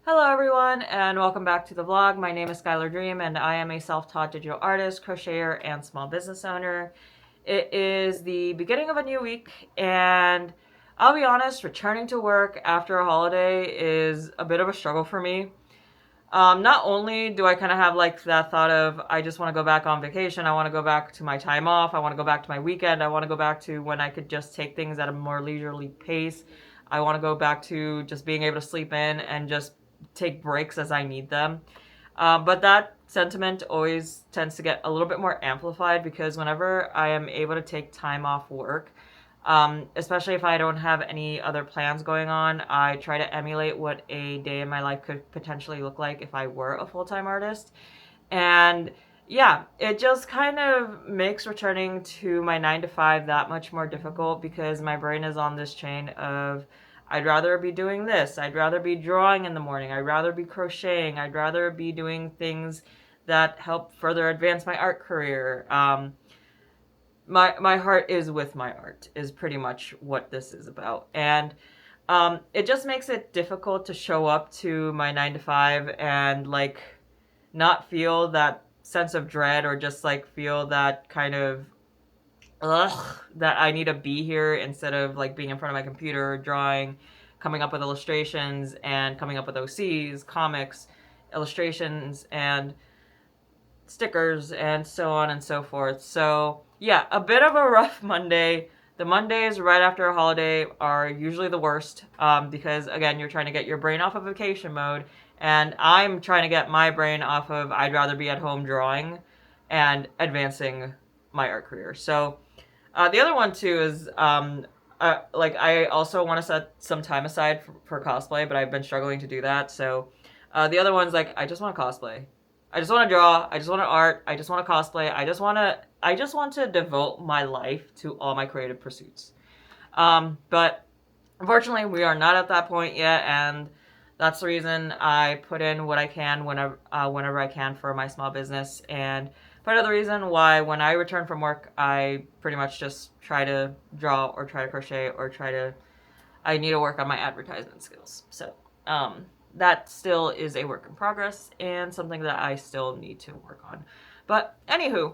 Hello everyone and welcome back to the vlog. My name is Skylar Dream and I am a self-taught digital artist, crocheter, and small business owner. It is the beginning of a new week and I'll be honest, returning to work after a holiday is a bit of a struggle for me. Not only do I kind of have like that thought of I just want to go back on vacation, I want to go back to my time off, I want to go back to my weekend, I want to go back to when I could just take things at a more leisurely pace. I want to go back to just being able to sleep in and just take breaks as I need them. But that sentiment always tends to get a little bit more amplified because whenever I am able to take time off work, especially if I don't have any other plans going on, I try to emulate what a day in my life could potentially look like if I were a full-time artist. And yeah, it just kind of makes returning to my 9 to 5 that much more difficult because my brain is on this chain of I'd rather be doing this, I'd rather be drawing in the morning, I'd rather be crocheting, I'd rather be doing things that help further advance my art career. My heart is with my art is pretty much what this is about. And it just makes it difficult to show up to my 9 to 5 and like not feel that sense of dread or just like feel that kind of that I need to be here instead of like being in front of my computer drawing, coming up with illustrations and coming up with OCs, comics, illustrations, and stickers, and so on and so forth. So yeah, a bit of a rough Monday. The Mondays right after a holiday are usually the worst because, again, you're trying to get your brain off of vacation mode, and I'm trying to get my brain off of I'd rather be at home drawing and advancing my art career. So the other one, too, is like I also want to set some time aside for cosplay, but I've been struggling to do that. So the other one's like, I just want to cosplay. I just want to draw. I just want to art. I just want to cosplay. I just want to devote my life to all my creative pursuits. But unfortunately, we are not at that point yet, and that's the reason I put in what I can whenever I can for my small business. And part of the reason why when I return from work, I pretty much just try to draw or try to crochet or I need to work on my advertisement skills. So, that still is a work in progress and something that I still need to work on. But anywho,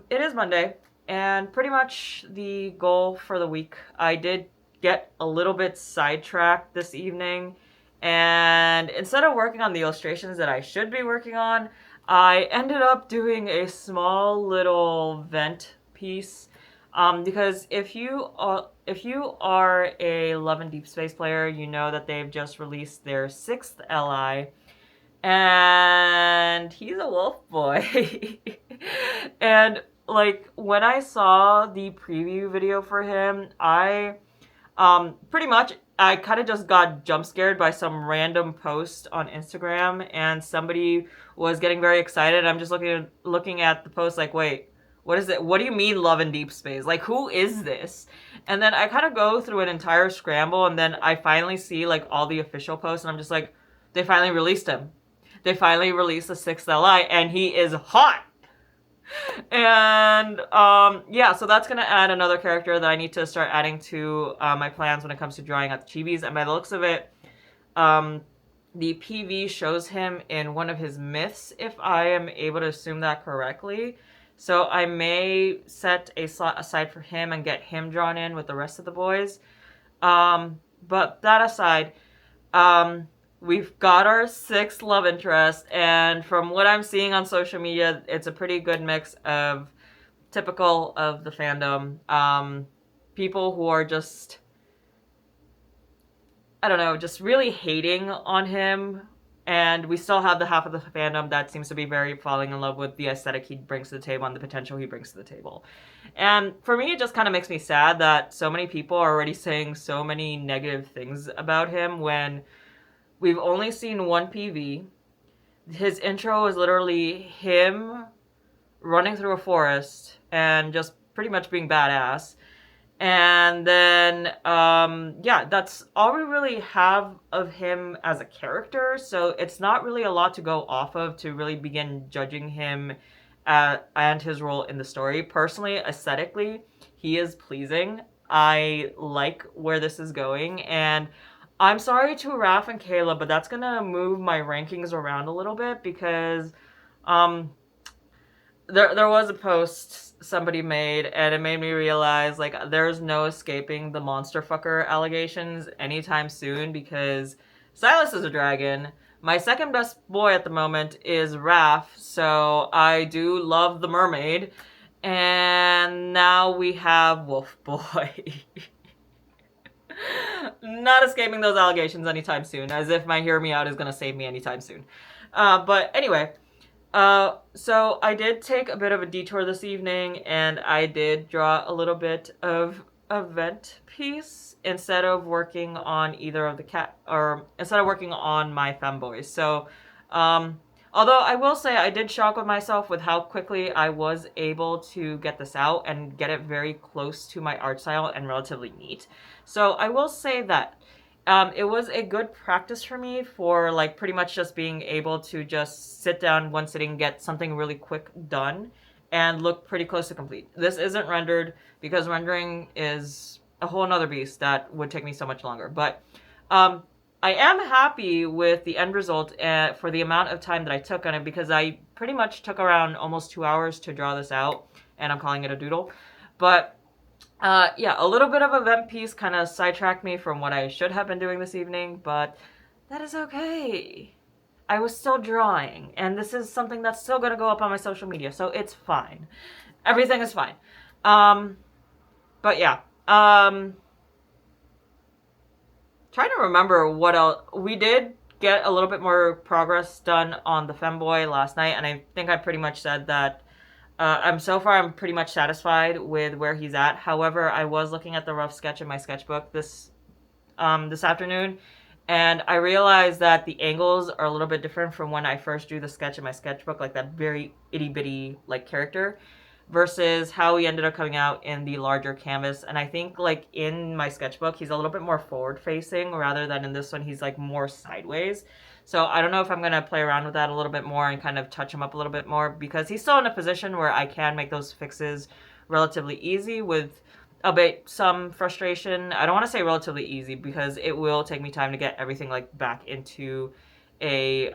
it is Monday and pretty much the goal for the week. I did get a little bit sidetracked this evening, and instead of working on the illustrations that I should be working on, I ended up doing a small little vent piece. Because if you are a Love and Deep Space player, you know that they've just released their 6th LI, and he's a wolf boy. And like when I saw the preview video for him, I pretty much I kind of just got jump scared by some random post on Instagram, and somebody was getting very excited. I'm just looking at the post like, wait, what is it? What do you mean Love in Deep Space? Like, who is this? And then I kind of go through an entire scramble, and then I finally see like all the official posts, and I'm just like, they finally released him. They finally released the 6th LI, and he is hot. And yeah, so that's gonna add another character that I need to start adding to my plans when it comes to drawing at the chibis. And by the looks of it, the PV shows him in one of his myths, if I am able to assume that correctly. So I may set a slot aside for him and get him drawn in with the rest of the boys. But that aside, we've got our 6th love interest, and from what I'm seeing on social media, it's a pretty good mix of typical of the fandom. People who are just, I don't know, just really hating on him. And we still have the half of the fandom that seems to be very falling in love with the aesthetic he brings to the table and the potential he brings to the table. And for me, it just kind of makes me sad that so many people are already saying so many negative things about him when we've only seen one PV. His intro is literally him running through a forest and just pretty much being badass. And then, yeah, that's all we really have of him as a character. So it's not really a lot to go off of to really begin judging him and his role in the story. Personally, aesthetically, he is pleasing. I like where this is going. And I'm sorry to Raph and Kayla, but that's gonna move my rankings around a little bit because um there was a post somebody made and it made me realize like there's no escaping the monster fucker allegations anytime soon because Silas is a dragon. My second best boy at the moment is Raph, so I do love the mermaid. And now we have Wolf Boy. Not escaping those allegations anytime soon, as if my Hear Me Out is gonna save me anytime soon. But anyway, so I did take a bit of a detour this evening, and I did draw a little bit of event piece instead of working on either of the instead of working on my femboys. So, although I will say I did shock with myself with how quickly I was able to get this out and get it very close to my art style and relatively neat. So I will say that it was a good practice for me for like pretty much just being able to just sit down one sitting, get something really quick done, and look pretty close to complete. This isn't rendered because rendering is a whole nother beast that would take me so much longer. But I am happy with the end result for the amount of time that I took on it because I pretty much took around almost 2 hours to draw this out, and I'm calling it a doodle. But yeah, a little bit of event piece kind of sidetracked me from what I should have been doing this evening, but that is okay. I was still drawing, and this is something that's still going to go up on my social media, so it's fine. Everything is fine. But yeah. Trying to remember what else. We did get a little bit more progress done on the femboy last night, and I think I pretty much said that I'm pretty much satisfied with where he's at. However, I was looking at the rough sketch in my sketchbook this afternoon, and I realized that the angles are a little bit different from when I first drew the sketch in my sketchbook, like that very itty bitty like character, versus how he ended up coming out in the larger canvas. And I think like in my sketchbook, he's a little bit more forward facing rather than in this one, he's like more sideways. So I don't know if I'm going to play around with that a little bit more and kind of touch him up a little bit more because he's still in a position where I can make those fixes relatively easy with a bit some frustration. I don't want to say relatively easy because it will take me time to get everything like back into a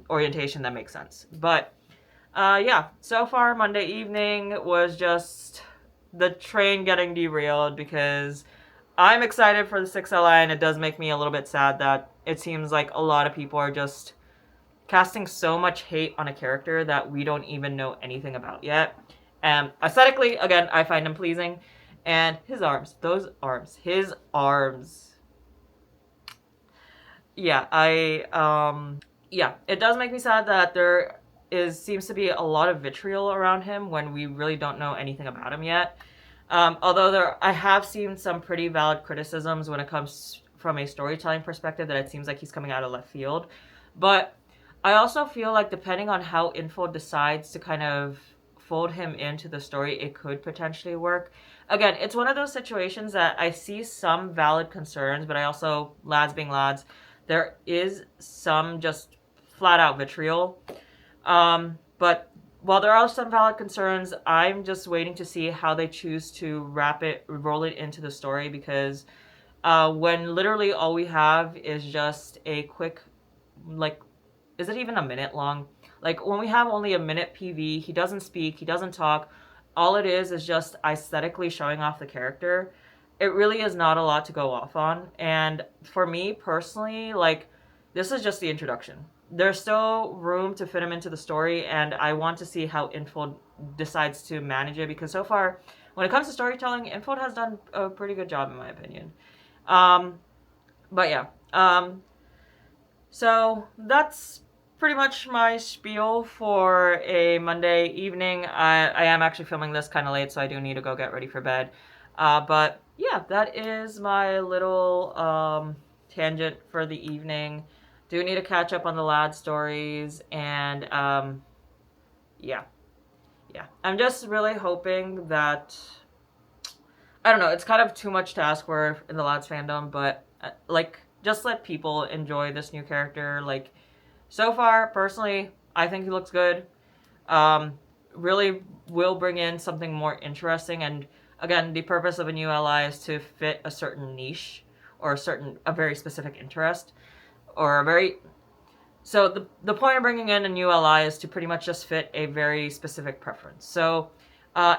orientation that makes sense. But yeah, so far Monday evening was just the train getting derailed because I'm excited for the 6LI, and it does make me a little bit sad that it seems like a lot of people are just casting so much hate on a character that we don't even know anything about yet. And aesthetically, again, I find him pleasing. And his arms, his arms. Yeah, yeah, it does make me sad that there seems to be a lot of vitriol around him when we really don't know anything about him yet. Although I have seen some pretty valid criticisms when it comes from a storytelling perspective that it seems like he's coming out of left field. But I also feel like depending on how Info decides to kind of fold him into the story, it could potentially work. Again, it's one of those situations that I see some valid concerns, but I also, lads being lads, there is some just flat out vitriol. But while there are some valid concerns, I'm just waiting to see how they choose to roll it into the story because when literally all we have is just a quick, like, is it even a minute long? Like, when we have only a minute PV, he doesn't speak, he doesn't talk. All it is just aesthetically showing off the character. It really is not a lot to go off on. And for me personally, like, this is just the introduction. There's still room to fit him into the story, and I want to see how Info decides to manage it, because so far, when it comes to storytelling, Info has done a pretty good job, in my opinion. But yeah. So that's pretty much my spiel for a Monday evening. I am actually filming this kind of late, so I do need to go get ready for bed. But yeah, that is my little tangent for the evening. Do need to catch up on the lad stories, and yeah. I'm just really hoping that, I don't know, it's kind of too much to ask for in the lads fandom, but like, just let people enjoy this new character. Like, so far, personally, I think he looks good. Really will bring in something more interesting, and again, the purpose of a new ally is to fit a certain niche or a very specific interest, or a very... So the point of bringing in a new ally is to pretty much just fit a very specific preference. So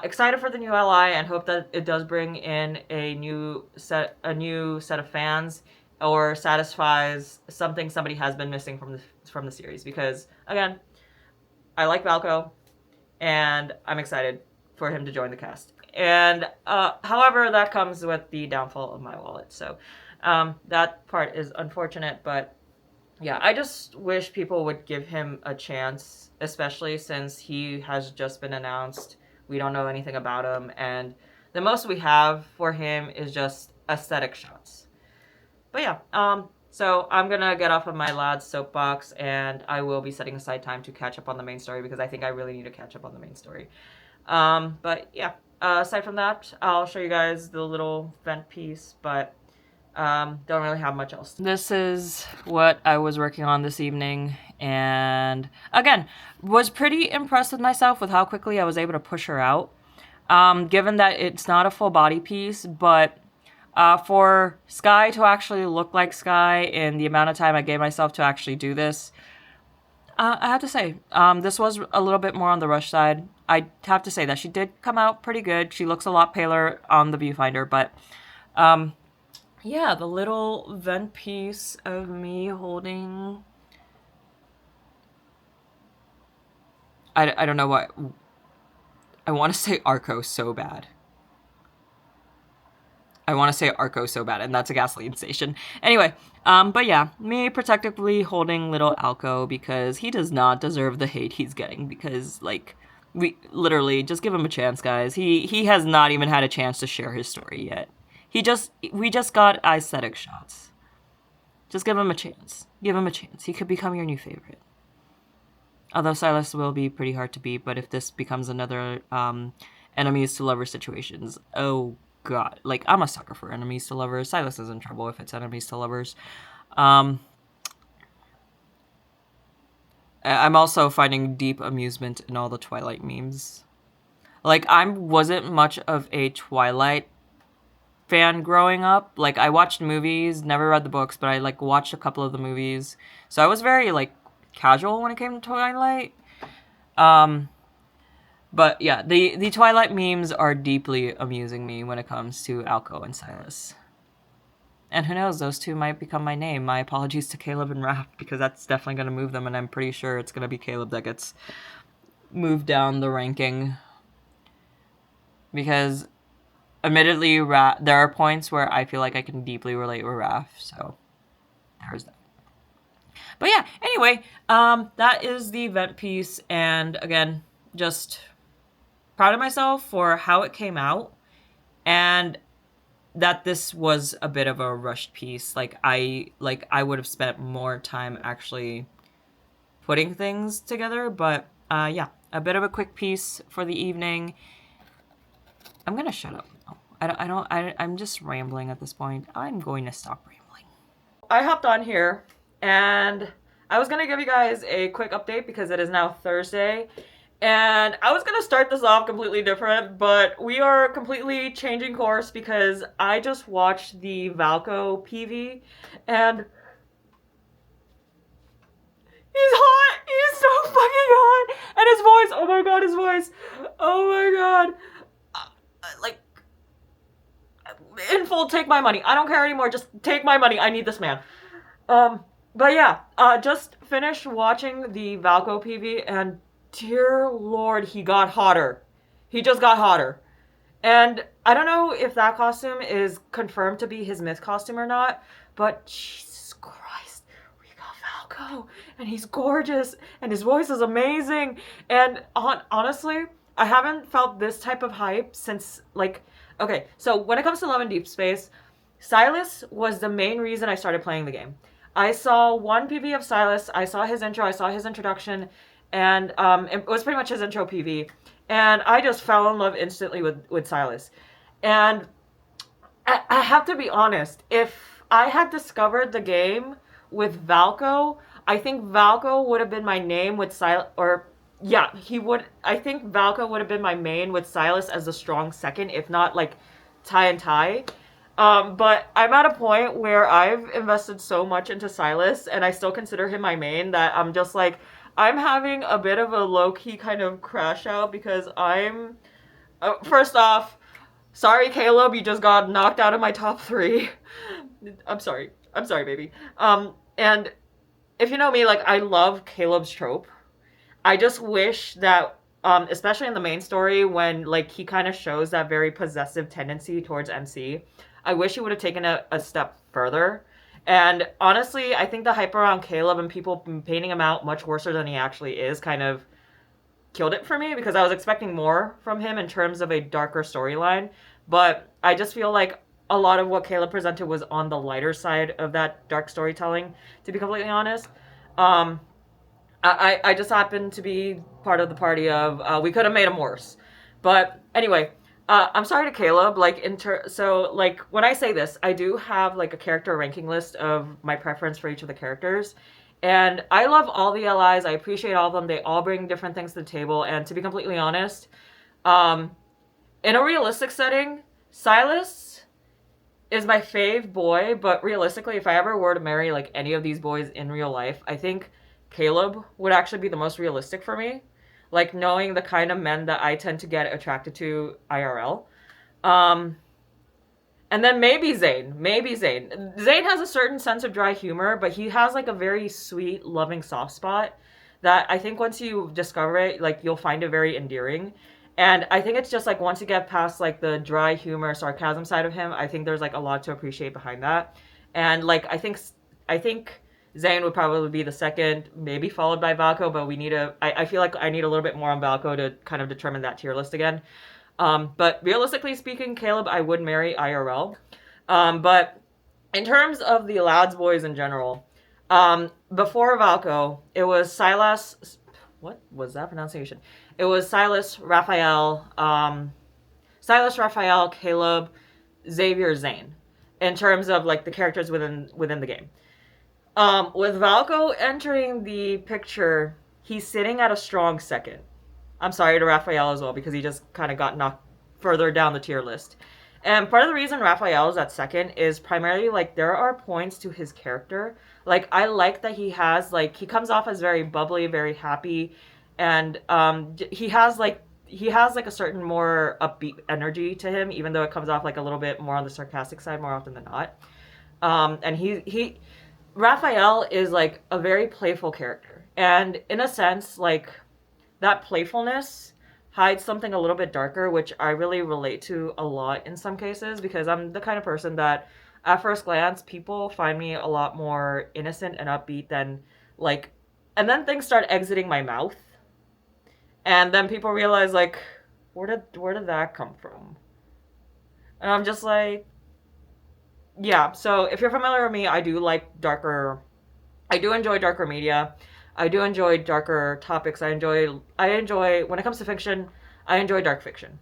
excited for the new ally, and hope that it does bring in a new set of fans, or satisfies something somebody has been missing from the series. Because again, I like Valko, and I'm excited for him to join the cast. And however, that comes with the downfall of my wallet. So that part is unfortunate, but yeah, I just wish people would give him a chance, especially since he has just been announced. We don't know anything about him, and the most we have for him is just aesthetic shots. But yeah, so I'm gonna get off of my lad's soapbox, and I will be setting aside time to catch up on the main story, because I think I really need to catch up on the main story. But yeah, aside from that, I'll show you guys the little vent piece, but don't really have much else. This is what I was working on this evening, and again, was pretty impressed with myself with how quickly I was able to push her out. Given that it's not a full body piece, but for Sky to actually look like Sky in the amount of time I gave myself to actually do this, I have to say, this was a little bit more on the rush side. I have to say that she did come out pretty good. She looks a lot paler on the viewfinder, but yeah, the little vent piece of me holding... I don't know what... I want to say Arco so bad. And that's a gasoline station. Anyway, but yeah, me protectively holding little Alco, because he does not deserve the hate he's getting, because, like, we literally, just give him a chance, guys. He has not even had a chance to share his story yet. We just got aesthetic shots. Just give him a chance. Give him a chance. He could become your new favorite. Although Silas will be pretty hard to beat, but if this becomes another enemies to lovers situations, oh god. Like, I'm a sucker for enemies to lovers. Silas is in trouble if it's enemies to lovers. I'm also finding deep amusement in all the Twilight memes. Like, I wasn't much of a Twilight fan growing up. Like, I watched movies, never read the books, but I, like, watched a couple of the movies. So I was very, like, casual when it came to Twilight. But yeah, the Twilight memes are deeply amusing me when it comes to Alco and Silas. And who knows, those two might become my name. My apologies to Caleb and Raph, because that's definitely going to move them, and I'm pretty sure it's going to be Caleb that gets moved down the ranking. Because, admittedly, there are points where I feel like I can deeply relate with Raph, so there's that. But yeah, anyway, that is the event piece, and again, just proud of myself for how it came out, and that this was a bit of a rushed piece. I would have spent more time actually putting things together, but yeah, a bit of a quick piece for the evening. I'm gonna shut up now. I'm just rambling at this point. I'm going to stop rambling. I hopped on here, and I was gonna give you guys a quick update because it is now Thursday. And I was gonna start this off completely different, but we are completely changing course because I just watched the Valko PV, and he's hot! He's so fucking hot! And his voice, oh my god, his voice! Oh my god! Like, in full, take my money. I don't care anymore, just take my money. I need this man. But yeah, just finished watching the Valko PV, and dear lord, he got hotter. He just got hotter. And I don't know if that costume is confirmed to be his myth costume or not, but Jesus Christ, we got Valko, and he's gorgeous, and his voice is amazing. And honestly, I haven't felt this type of hype since, like, okay, so when it comes to Love and Deep Space, Silas was the main reason I started playing the game. I saw one PV of Silas, I saw his intro, I saw his introduction, and it was pretty much his intro PV, and I just fell in love instantly with Silas. And I have to be honest, if I had discovered the game with Valko, I think Valko would have been my name with Silas, or yeah, I think Valko would have been my main with Silas as a strong second, if not like tie and tie. But I'm at a point where I've invested so much into Silas, and I still consider him my main, that I'm just like, I'm having a bit of a low-key kind of crash out because I'm... first off, sorry, Caleb, you just got knocked out of my top 3. I'm sorry. I'm sorry, baby. And if you know me, like, I love Caleb's trope. I just wish that, especially in the main story, when like he kind of shows that very possessive tendency towards MC, I wish he would have taken a step further. And honestly, I think the hype around Caleb and people painting him out much worse than he actually is kind of killed it for me, because I was expecting more from him in terms of a darker storyline. But I just feel like a lot of what Caleb presented was on the lighter side of that dark storytelling, to be completely honest. Um, I just happened to be part of the party of we could have made him worse. But anyway, I'm sorry to Caleb. Like so like when I say this, I do have like a character ranking list of my preference for each of the characters. And I love all the allies. I appreciate all of them. They all bring different things to the table. And to be completely honest, um, in a realistic setting, Silas is my fave boy, but realistically, if I ever were to marry like any of these boys in real life, I think Caleb would actually be the most realistic for me. Like knowing the kind of men that I tend to get attracted to IRL. Um, and then maybe Zane. Maybe Zane. Zane has a certain sense of dry humor, but he has like a very sweet, loving soft spot that I think once you discover it, like you'll find it very endearing. And I think it's just like once you get past like the dry humor, sarcasm side of him, I think there's like a lot to appreciate behind that. And like I think Zane would probably be the second, maybe followed by Valko, but we need I feel like I need a little bit more on Valko to kind of determine that tier list again. But realistically speaking, Caleb, I would marry IRL. But in terms of the lads boys in general, before Valko, it was Silas. What was that pronunciation? It was Silas, Raphael, Caleb, Xavier, Zane, in terms of like the characters within the game. With Valko entering the picture, he's sitting at a strong second. I'm sorry to Raphael as well, because he just kind of got knocked further down the tier list. And part of the reason Raphael is at second is primarily like there are points to his character. Like I like that he has like he comes off as very bubbly, very happy, and he has like a certain more upbeat energy to him, even though it comes off like a little bit more on the sarcastic side more often than not. And he Raphael is like a very playful character, and in a sense, like that playfulness hides something a little bit darker, which I really relate to a lot in some cases, because I'm the kind of person that at first glance people find me a lot more innocent and upbeat than like, and then things start exiting my mouth, and then people realize like, where did that come from? And I'm just like, yeah. So if you're familiar with me, I do like darker. I do enjoy darker media. I do enjoy darker topics. I enjoy when it comes to fiction, I enjoy dark fiction.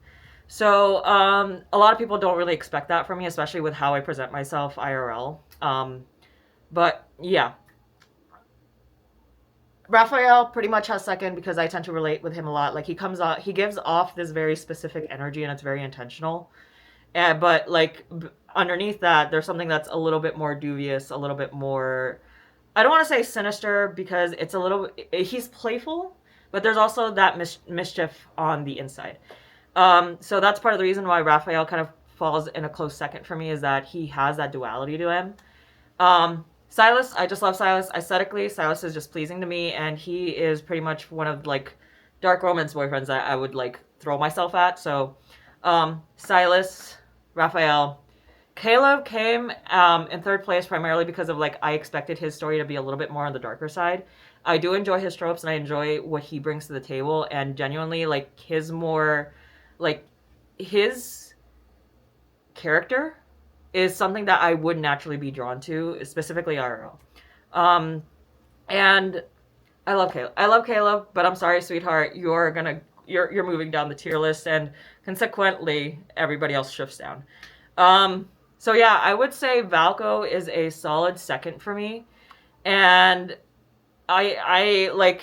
So a lot of people don't really expect that from me, especially with how I present myself IRL. But yeah, Raphael pretty much has second because I tend to relate with him a lot. Like he gives off this very specific energy, and it's very intentional. But like underneath that, there's something that's a little bit more dubious, a little bit more. I don't want to say sinister because it's a little. He's playful, but there's also that mischief on the inside. So that's part of the reason why Raphael kind of falls in a close second for me, is that he has that duality to him. Silas, I just love Silas. Aesthetically, Silas is just pleasing to me, and he is pretty much one of like dark romance boyfriends that I would like throw myself at. So, Silas, Raphael, Caleb came in third place primarily because of like I expected his story to be a little bit more on the darker side. I do enjoy his tropes and I enjoy what he brings to the table, and genuinely like his character is something that I would naturally be drawn to, specifically IRL. Um, and I love Caleb. I love Caleb, but I'm sorry, sweetheart, you're moving down the tier list, and consequently everybody else shifts down. So yeah, I would say Valko is a solid second for me, and I like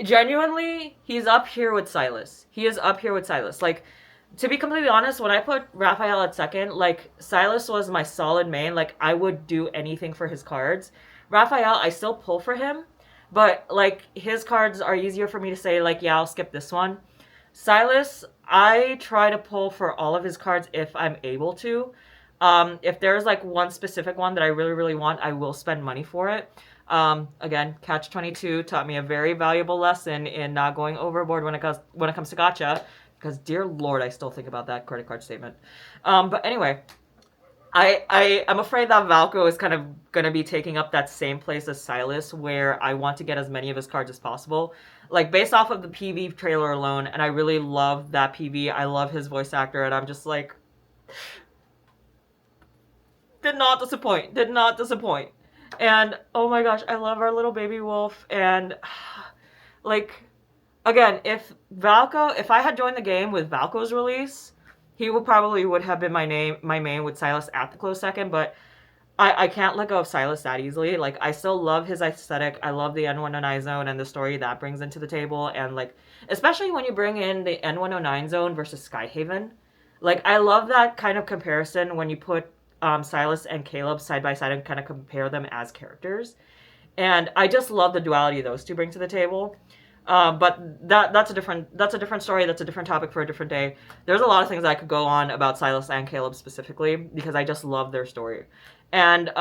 genuinely he's up here with Silas. He is up here with Silas. Like to be completely honest, when I put Raphael at second, like Silas was my solid main. Like I would do anything for his cards. Raphael, I still pull for him, but like his cards are easier for me to say like, yeah, I'll skip this one. Silas, I try to pull for all of his cards if I'm able to. If there's like one specific one that I really, really want, I will spend money for it. Again, Catch 22 taught me a very valuable lesson in not going overboard when it comes to gacha. Because dear Lord, I still think about that credit card statement. But anyway, I'm afraid that Valko is kind of gonna be taking up that same place as Silas, where I want to get as many of his cards as possible. Like based off of the PV trailer alone, and I really love that PV. I love his voice actor, and I'm just like, did not disappoint. Did not disappoint. And oh my gosh, I love our little baby wolf. And like, again, if I had joined the game with Valko's release, he would have been my main with Silas at the close second. But I can't let go of Silas that easily. Like I still love his aesthetic. I love the N109 zone and the story that brings into the table. And like, especially when you bring in the N109 zone versus Skyhaven. Like I love that kind of comparison when you put Silas and Caleb side by side and kind of compare them as characters. And I just love the duality those two bring to the table. But that's a different story. That's a different topic for a different day. There's a lot of things I could go on about Silas and Caleb specifically because I just love their story. And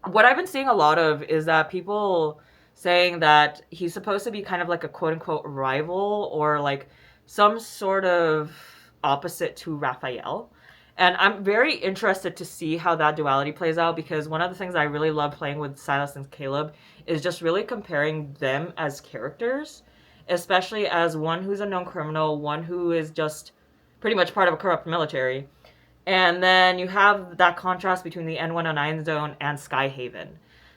what I've been seeing a lot of is that people saying that he's supposed to be kind of like a quote unquote rival or like some sort of opposite to Raphael. And I'm very interested to see how that duality plays out because one of the things I really love playing with Silas and Caleb is just really comparing them as characters, especially as one who's a known criminal, one who is just pretty much part of a corrupt military. And then you have that contrast between the N109 zone and Skyhaven.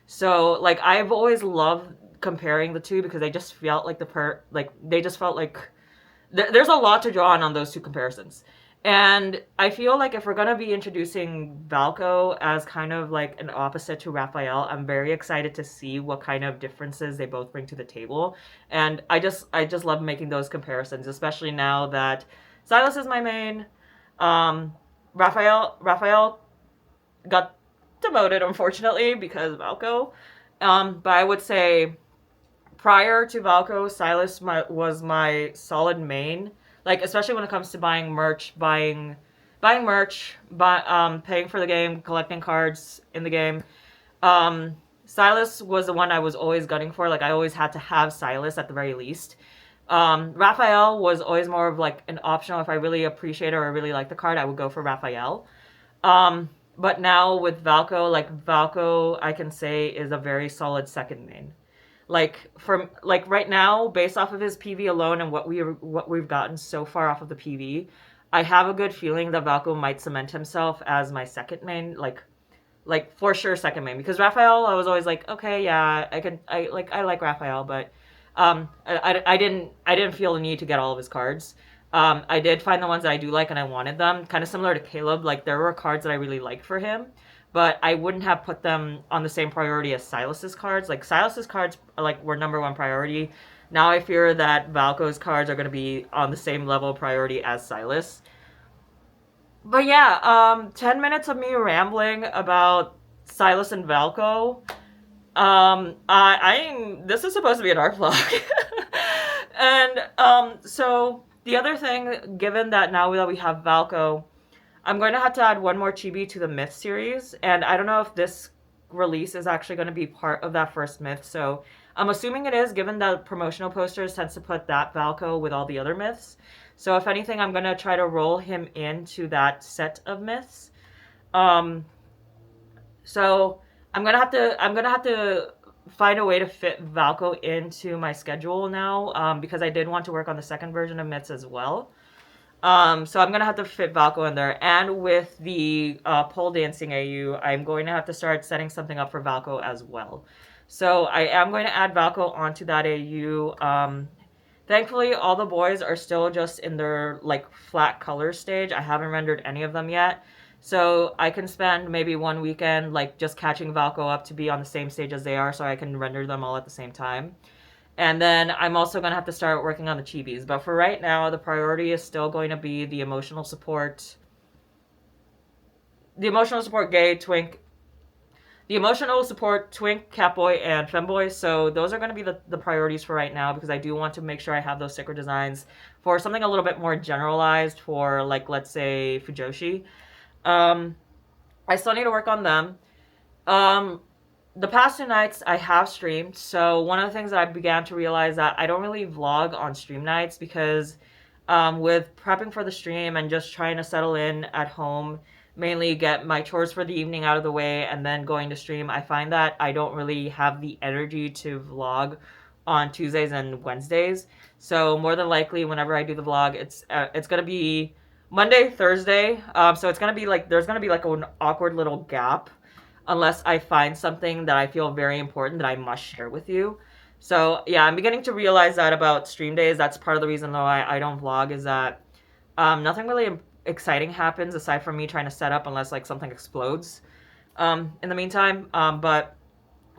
So, like, I've always loved comparing the two because they just felt like they just felt like there's a lot to draw on those two comparisons. And I feel like if we're going to be introducing Valko as kind of like an opposite to Raphael, I'm very excited to see what kind of differences they both bring to the table. And I just love making those comparisons, especially now that Silas is my main. Raphael got demoted, unfortunately, because of Valko. But I would say prior to Valko, Silas was my solid main. Like, especially when it comes to buying merch, paying for the game, collecting cards in the game. Silas was the one I was always gunning for. Like, I always had to have Silas at the very least. Raphael was always more of like an optional. If I really appreciate or I really like the card, I would go for Raphael. But now with Valko, like Valko, I can say is a very solid second main. Like right now, based off of his PV alone and what we've gotten so far off of the PV, I have a good feeling that Valko might cement himself as my second main, like for sure second main. Because Raphael, I was always like, okay, yeah, I like Raphael, but I didn't feel the need to get all of his cards. I did find the ones that I do like and I wanted them. Kind of similar to Caleb, like there were cards that I really liked for him, but I wouldn't have put them on the same priority as Silas's cards. Like Silas's cards were number one priority. Now I fear that Valko's cards are going to be on the same level of priority as Silas. But yeah, 10 minutes of me rambling about Silas and Valko. This is supposed to be an art vlog. And so the other thing, given that now that we have Valko, I'm going to have to add one more chibi to the Myth series, and I don't know if this release is actually going to be part of that first Myth, so I'm assuming it is, given that promotional posters tends to put that Valko with all the other Myths. So if anything, I'm going to try to roll him into that set of Myths. So I'm gonna have to find a way to fit Valko into my schedule now, because I did want to work on the second version of Myths as well. So I'm gonna have to fit Valko in there, and with the pole dancing AU, I'm going to have to start setting something up for Valko as well. So I am going to add Valko onto that AU. Thankfully, all the boys are still just in their like flat color stage. I haven't rendered any of them yet. So I can spend maybe one weekend like just catching Valko up to be on the same stage as they are so I can render them all at the same time. And then I'm also going to have to start working on the chibis. But for right now, the priority is still going to be the emotional support. The emotional support gay, twink. The emotional support twink, catboy, and femboy. So those are going to be the priorities for right now because I do want to make sure I have those sticker designs for something a little bit more generalized for, like, let's say, Fujoshi. I still need to work on them. Um, the past 2 nights I have streamed, so one of the things that I began to realize that I don't really vlog on stream nights because with prepping for the stream and just trying to settle in at home, mainly get my chores for the evening out of the way and then going to stream, I find that I don't really have the energy to vlog on Tuesdays and Wednesdays. So more than likely, whenever I do the vlog, it's gonna be Monday, Thursday. So it's gonna be like there's gonna be like an awkward little gap unless I find something that I feel very important that I must share with you. So yeah, I'm beginning to realize that about stream days. That's part of the reason why I don't vlog is that nothing really exciting happens aside from me trying to set up unless like something explodes in the meantime. But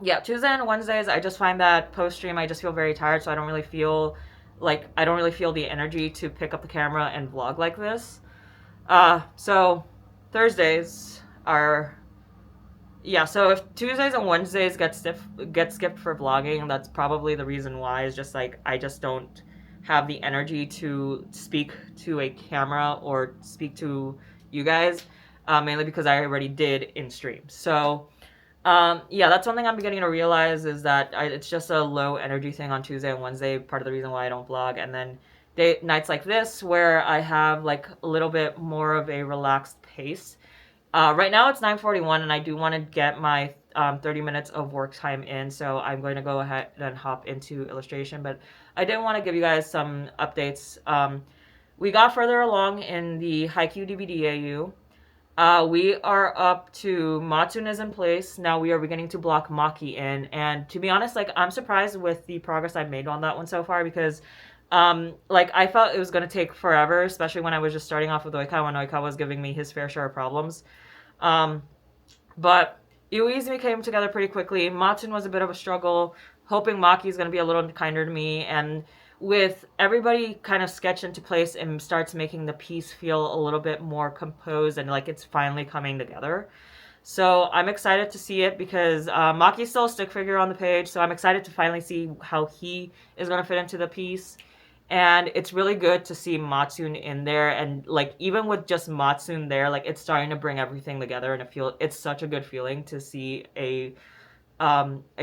yeah, Tuesday and Wednesdays, I just find that post stream I just feel very tired, so I don't really feel the energy to pick up the camera and vlog like this. So Thursdays are yeah, so if Tuesdays and Wednesdays get skipped for vlogging, that's probably the reason why. Is just like I just don't have the energy to speak to a camera or speak to you guys, mainly because I already did in stream. So yeah, that's one thing I'm beginning to realize is that it's just a low energy thing on Tuesday and Wednesday. Part of the reason why I don't vlog, and then nights like this where I have like a little bit more of a relaxed pace. Right now it's 9:41, and I do want to get my 30 minutes of work time in, so I'm going to go ahead and hop into illustration. But I did want to give you guys some updates. We got further along in the Haikyuu DBDAU. We are up to Matsune is in place. Now we are beginning to block Maki in, and to be honest, like I'm surprised with the progress I've made on that one so far because like I felt it was gonna take forever, especially when I was just starting off with Oikawa when Oikawa was giving me his fair share of problems. Um, but Iuizumi came together pretty quickly. Matsune was a bit of a struggle, hoping Maki is gonna be a little kinder to me, and with everybody kind of sketched into place and starts making the piece feel a little bit more composed and like it's finally coming together. So I'm excited to see it because Maki's still a stick figure on the page, so I'm excited to finally see how he is going to fit into the piece. And it's really good to see Matsune in there, and like even with just Matsune there, like it's starting to bring everything together, and it's such a good feeling to see a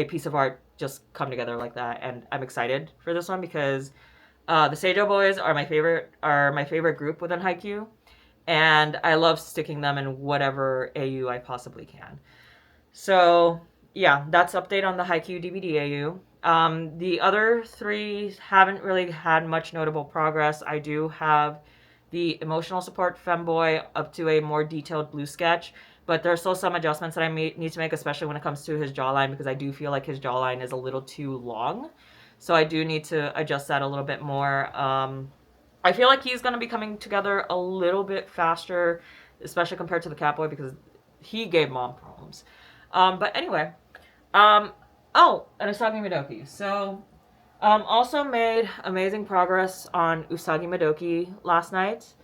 piece of art just come together like that. And I'm excited for this one because the Seijo Boys are my favorite group within Haikyuu, and I love sticking them in whatever AU I possibly can. So yeah, that's update on the Haikyuu DVD AU. The other three haven't really had much notable progress. I do have the emotional support femboy up to a more detailed blue sketch, but there's still some adjustments that I need to make, especially when it comes to his jawline, because I do feel like his jawline is a little too long. So I do need to adjust that a little bit more. I feel like he's going to be coming together a little bit faster, especially compared to the Catboy, because he gave mom problems. But anyway, oh, and Usagi Madoki. So, also made amazing progress on Usagi Madoki last night.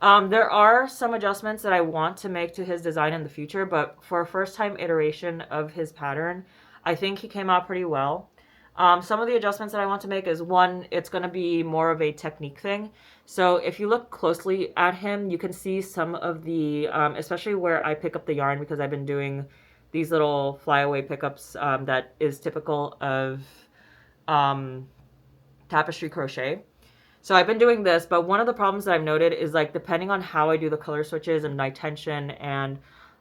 There are some adjustments that I want to make to his design in the future, but for a first-time iteration of his pattern, I think he came out pretty well. Some of the adjustments that I want to make is, one, it's going to be more of a technique thing. So if you look closely at him, you can see some of the, especially where I pick up the yarn, because I've been doing these little flyaway pickups that is typical of tapestry crochet. So I've been doing this, but one of the problems that I've noted is like depending on how I do the color switches and my tension and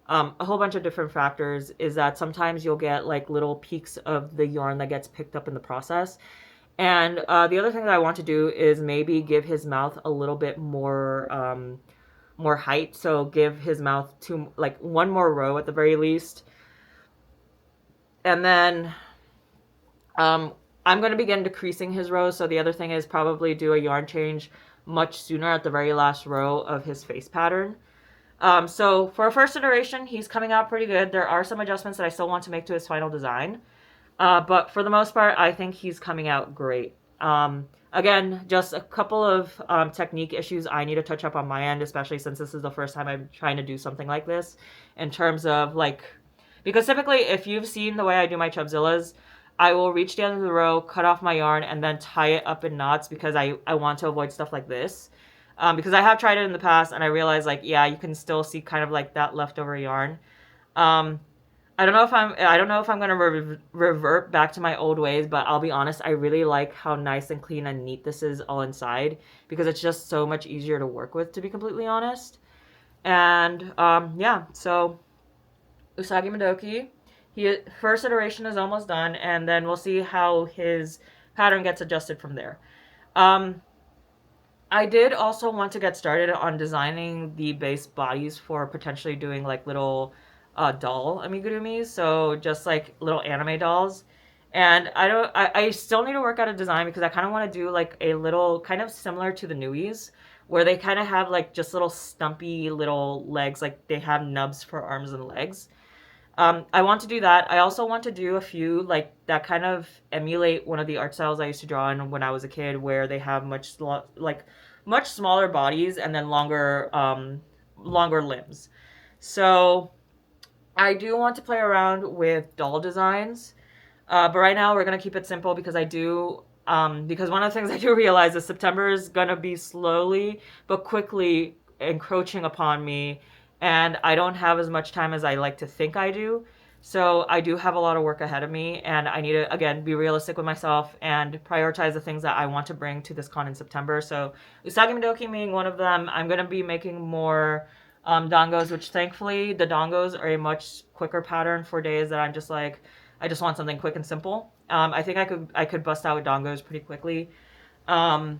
a whole bunch of different factors, is that sometimes you'll get like little peaks of the yarn that gets picked up in the process. And the other thing that I want to do is maybe give his mouth a little bit more more height. So give his mouth like one more row at the very least. And then I'm going to begin decreasing his rows. So the other thing is probably do a yarn change much sooner at the very last row of his face pattern. So for a first iteration, he's coming out pretty good. There are some adjustments that I still want to make to his final design. But for the most part, I think he's coming out great. Again, just a couple of technique issues I need to touch up on my end, especially since this is the first time I'm trying to do something like this. In terms of like, because typically, if you've seen the way I do my Chubzillas, I will reach the end of the row, cut off my yarn, and then tie it up in knots because I want to avoid stuff like this. Because I have tried it in the past and I realized like, yeah, you can still see kind of like that leftover yarn. Um, I don't know if I'm gonna revert back to my old ways, but I'll be honest, I really like how nice and clean and neat this is all inside because it's just so much easier to work with, to be completely honest. And yeah, so Usagi Madoki, he first iteration is almost done, and then we'll see how his pattern gets adjusted from there. Um, I did also want to get started on designing the base bodies for potentially doing like little doll amigurumis, so just like little anime dolls. And I still need to work out a design because I kind of want to do like a little kind of similar to the Nuis, where they kind of have like just little stumpy little legs, like they have nubs for arms and legs. I want to do that. I also want to do a few like that kind of emulate one of the art styles I used to draw in when I was a kid, where they have like much smaller bodies and then longer limbs. So I do want to play around with doll designs, but right now we're gonna keep it simple because because one of the things I do realize is September is gonna be slowly but quickly encroaching upon me, and I don't have as much time as I like to think I do. So I do have a lot of work ahead of me, and I need to again be realistic with myself and prioritize the things that I want to bring to this con in September. So Usagi Midoki being one of them, I'm gonna be making more dongos, which thankfully the dongos are a much quicker pattern for days that I'm just like I just want something quick and simple. I think I could bust out with dongos pretty quickly. Um,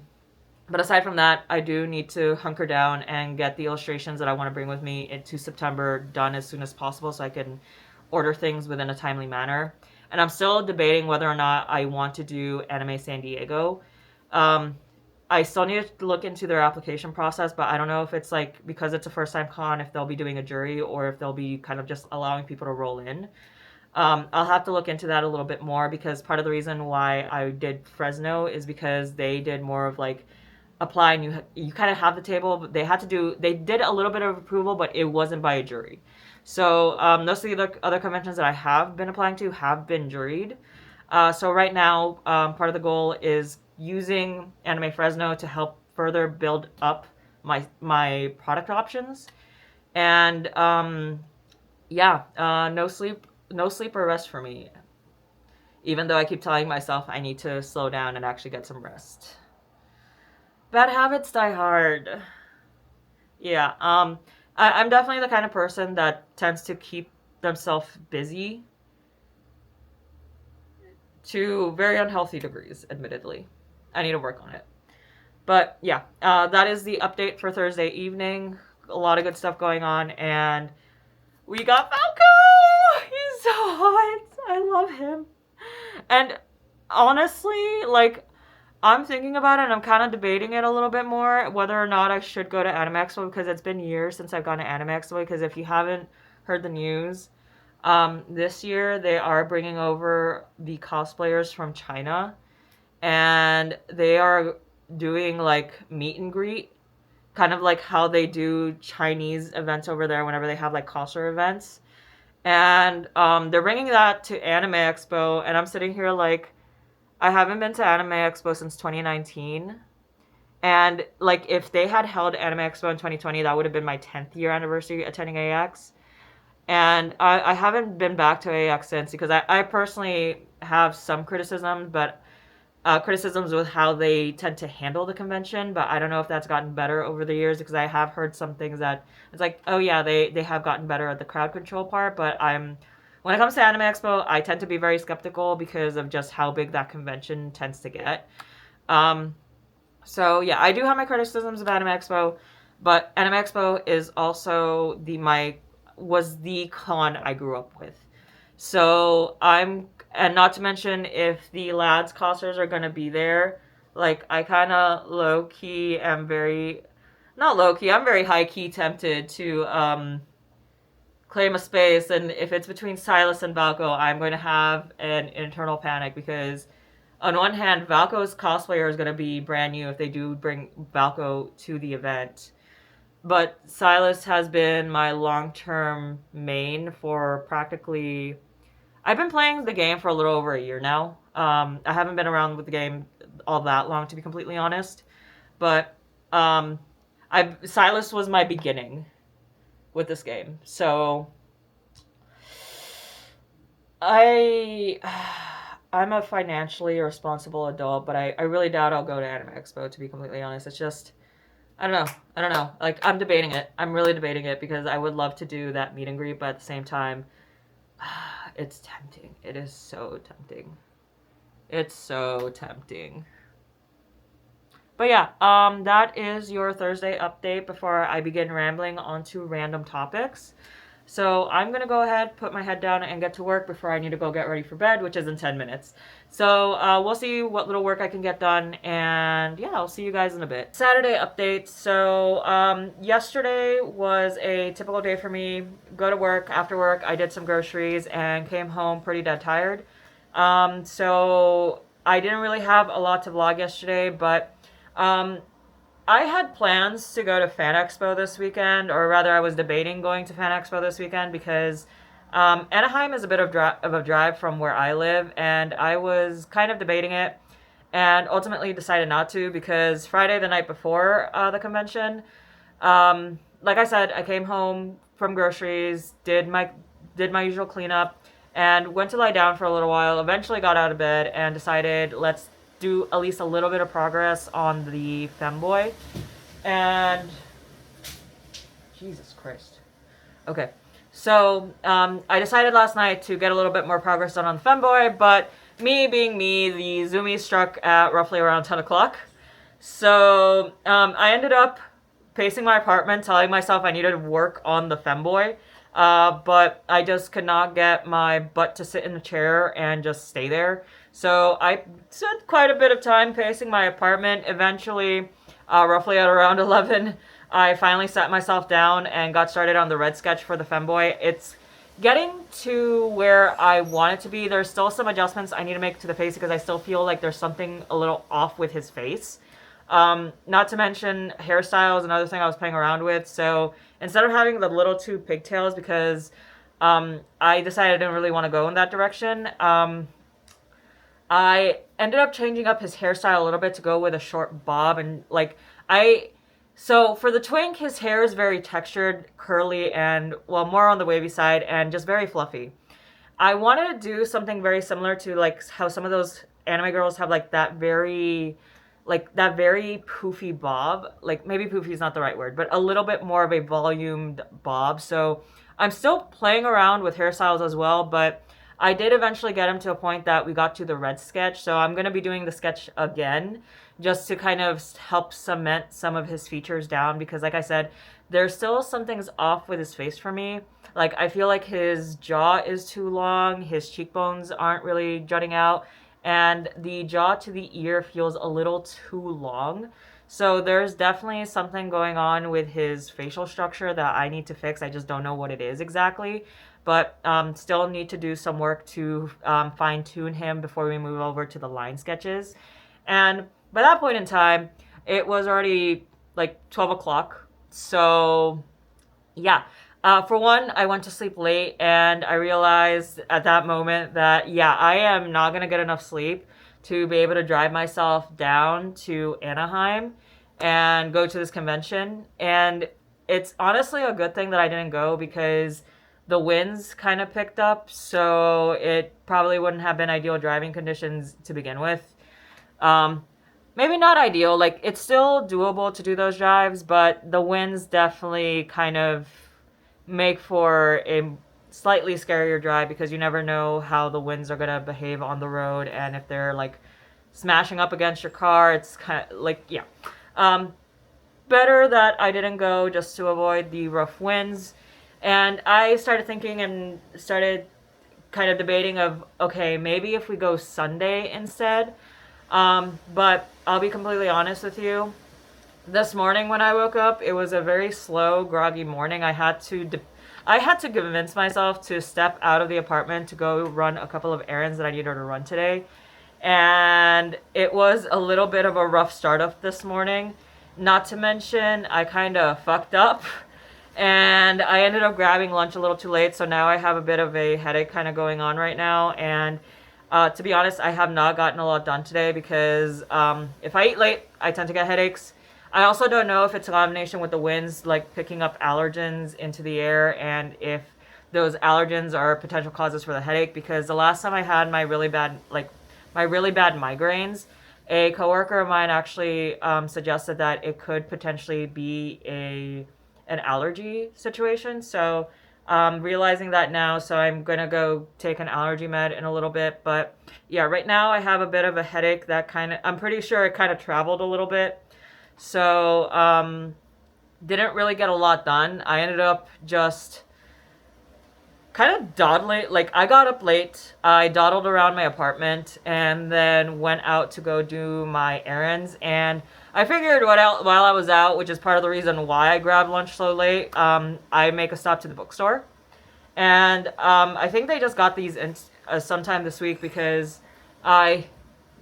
but aside from that, I do need to hunker down and get the illustrations that I want to bring with me into September done as soon as possible so I can order things within a timely manner. And I'm still debating whether or not I want to do Anime San Diego. Um, I still need to look into their application process, but I don't know if it's like because it's a first time con, if they'll be doing a jury or if they'll be kind of just allowing people to roll in. I'll have to look into that a little bit more because part of the reason why I did Fresno is because they did more of like apply and you kind of have the table, but they did a little bit of approval, but it wasn't by a jury. So most of the other conventions that I have been applying to have been juried. So right now, part of the goal is using Anime Fresno to help further build up my product options. And yeah, no sleep or rest for me. Even though I keep telling myself I need to slow down and actually get some rest. Bad habits die hard. Yeah, I'm definitely the kind of person that tends to keep themselves busy to very unhealthy degrees, admittedly. I need to work on it. But yeah, that is the update for Thursday evening. A lot of good stuff going on, and we got Valko! He's so hot. I love him. And honestly, like, I'm thinking about it and I'm kind of debating it a little bit more whether or not I should go to Anime Expo because it's been years since I've gone to Anime Expo. Because if you haven't heard the news, this year they are bringing over the cosplayers from China and they are doing like meet and greet, kind of like how they do Chinese events over there whenever they have like cosplayer events. And they're bringing that to Anime Expo, and I'm sitting here like, I haven't been to Anime Expo since 2019. And like, if they had held Anime Expo in 2020, that would have been my 10th year anniversary attending AX. And I haven't been back to AX since because I personally have some criticisms, but criticisms with how they tend to handle the convention. But I don't know if that's gotten better over the years because I have heard some things that it's like, oh yeah, they have gotten better at the crowd control part. But when it comes to Anime Expo, I tend to be very skeptical because of just how big that convention tends to get. So yeah, I do have my criticisms of Anime Expo, but Anime Expo is also was the con I grew up with. So and not to mention if the lads cosplayers are gonna be there, like I kind of low key am very, not low key, I'm very high key tempted to claim a space, and if it's between Silas and Valko, I'm going to have an internal panic because on one hand, Valko's cosplayer is going to be brand new if they do bring Valko to the event. But Silas has been my long-term main for practically... I've been playing the game for a little over a year now. I haven't been around with the game all that long, to be completely honest. But Silas was my beginning with this game. So I'm a financially responsible adult, but I really doubt I'll go to Anime Expo, to be completely honest. It's just, I don't know. Like, I'm debating it. I'm really debating it because I would love to do that meet and greet, but at the same time, it's tempting. It is so tempting. It's so tempting. But yeah, that is your Thursday update before I begin rambling onto random topics. So I'm going to go ahead, put my head down, and get to work before I need to go get ready for bed, which is in 10 minutes. So we'll see what little work I can get done, and yeah, I'll see you guys in a bit. Saturday update. So yesterday was a typical day for me. Go to work. After work, I did some groceries and came home pretty dead tired. So I didn't really have a lot to vlog yesterday, but I had plans to go to Fan Expo this weekend, or rather I was debating going to Fan Expo this weekend because Anaheim is a bit of a drive from where I live, and I was kind of debating it and ultimately decided not to because Friday, the night before the convention, like I said, I came home from groceries, did my usual cleanup, and went to lie down for a little while, eventually got out of bed and decided let's do at least a little bit of progress on the femboy. And Jesus Christ. Okay, so I decided last night to get a little bit more progress done on the femboy, but me being me, the zoomies struck at roughly around 10 o'clock. So I ended up pacing my apartment, telling myself I needed to work on the femboy. But I just could not get my butt to sit in a chair and just stay there. So I spent quite a bit of time pacing my apartment. Eventually, roughly at around 11, I finally sat myself down and got started on the red sketch for the femboy. It's getting to where I want it to be. There's still some adjustments I need to make to the face because I still feel like there's something a little off with his face. Not to mention hairstyle is another thing I was playing around with. So instead of having the little two pigtails, because I decided I didn't really want to go in that direction, I ended up changing up his hairstyle a little bit to go with a short bob. And so for the twink, his hair is very textured, curly, and well, more on the wavy side and just very fluffy. I wanted to do something very similar to like how some of those anime girls have like that very poofy bob. Like maybe poofy is not the right word, but a little bit more of a volumed bob. So I'm still playing around with hairstyles as well, but I did eventually get him to a point that we got to the red sketch. So I'm going to be doing the sketch again just to kind of help cement some of his features down because like I said, there's still some things off with his face for me. Like I feel like his jaw is too long, his cheekbones aren't really jutting out, and the jaw to the ear feels a little too long. So there's definitely something going on with his facial structure that I need to fix. I just don't know what it is exactly. But still need to do some work to fine-tune him before we move over to the line sketches. And by that point in time, it was already like 12 o'clock. So yeah. For one, I went to sleep late and I realized at that moment that, yeah, I am not going to get enough sleep to be able to drive myself down to Anaheim and go to this convention. And it's honestly a good thing that I didn't go because the winds kind of picked up, so it probably wouldn't have been ideal driving conditions to begin with. Maybe not ideal, like it's still doable to do those drives, but the winds definitely kind of make for a slightly scarier drive because you never know how the winds are going to behave on the road, and if they're like smashing up against your car, it's kind of like, yeah. Better that I didn't go just to avoid the rough winds. And I started thinking and started kind of debating of, okay, maybe if we go Sunday instead. But I'll be completely honest with you. This morning when I woke up, it was a very slow, groggy morning. I had to I had to convince myself to step out of the apartment to go run a couple of errands that I needed to run today. And it was a little bit of a rough start up this morning. Not to mention, I kind of fucked up. And I ended up grabbing lunch a little too late, so now I have a bit of a headache kind of going on right now. And to be honest, I have not gotten a lot done today because if I eat late, I tend to get headaches. I also don't know if it's a combination with the winds, like picking up allergens into the air, and if those allergens are potential causes for the headache. Because the last time I had my really bad migraines, a coworker of mine actually suggested that it could potentially be an allergy situation. So realizing that now, so I'm gonna go take an allergy med in a little bit. But yeah, right now I have a bit of a headache that I'm pretty sure it kind of traveled a little bit. So didn't really get a lot done. I ended up just kind of dawdling. Like, I got up late, I dawdled around my apartment, and then went out to go do my errands. And I figured while I was out, which is part of the reason why I grabbed lunch so late, I make a stop to the bookstore. And I think they just got these in sometime this week, because I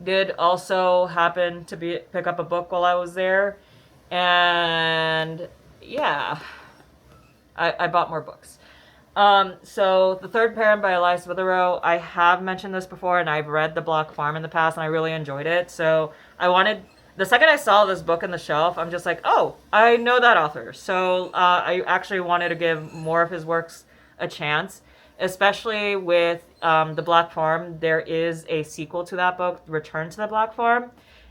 did also happen to pick up a book while I was there. And yeah, I bought more books. So The Third Parent by Elias Witherow, I have mentioned this before, and I've read The Black Farm in the past, and I really enjoyed it. So the second I saw this book on the shelf, I'm just like, oh, I know that author. So I actually wanted to give more of his works a chance, especially with The Black Farm. There is a sequel to that book, Return to the Black Farm,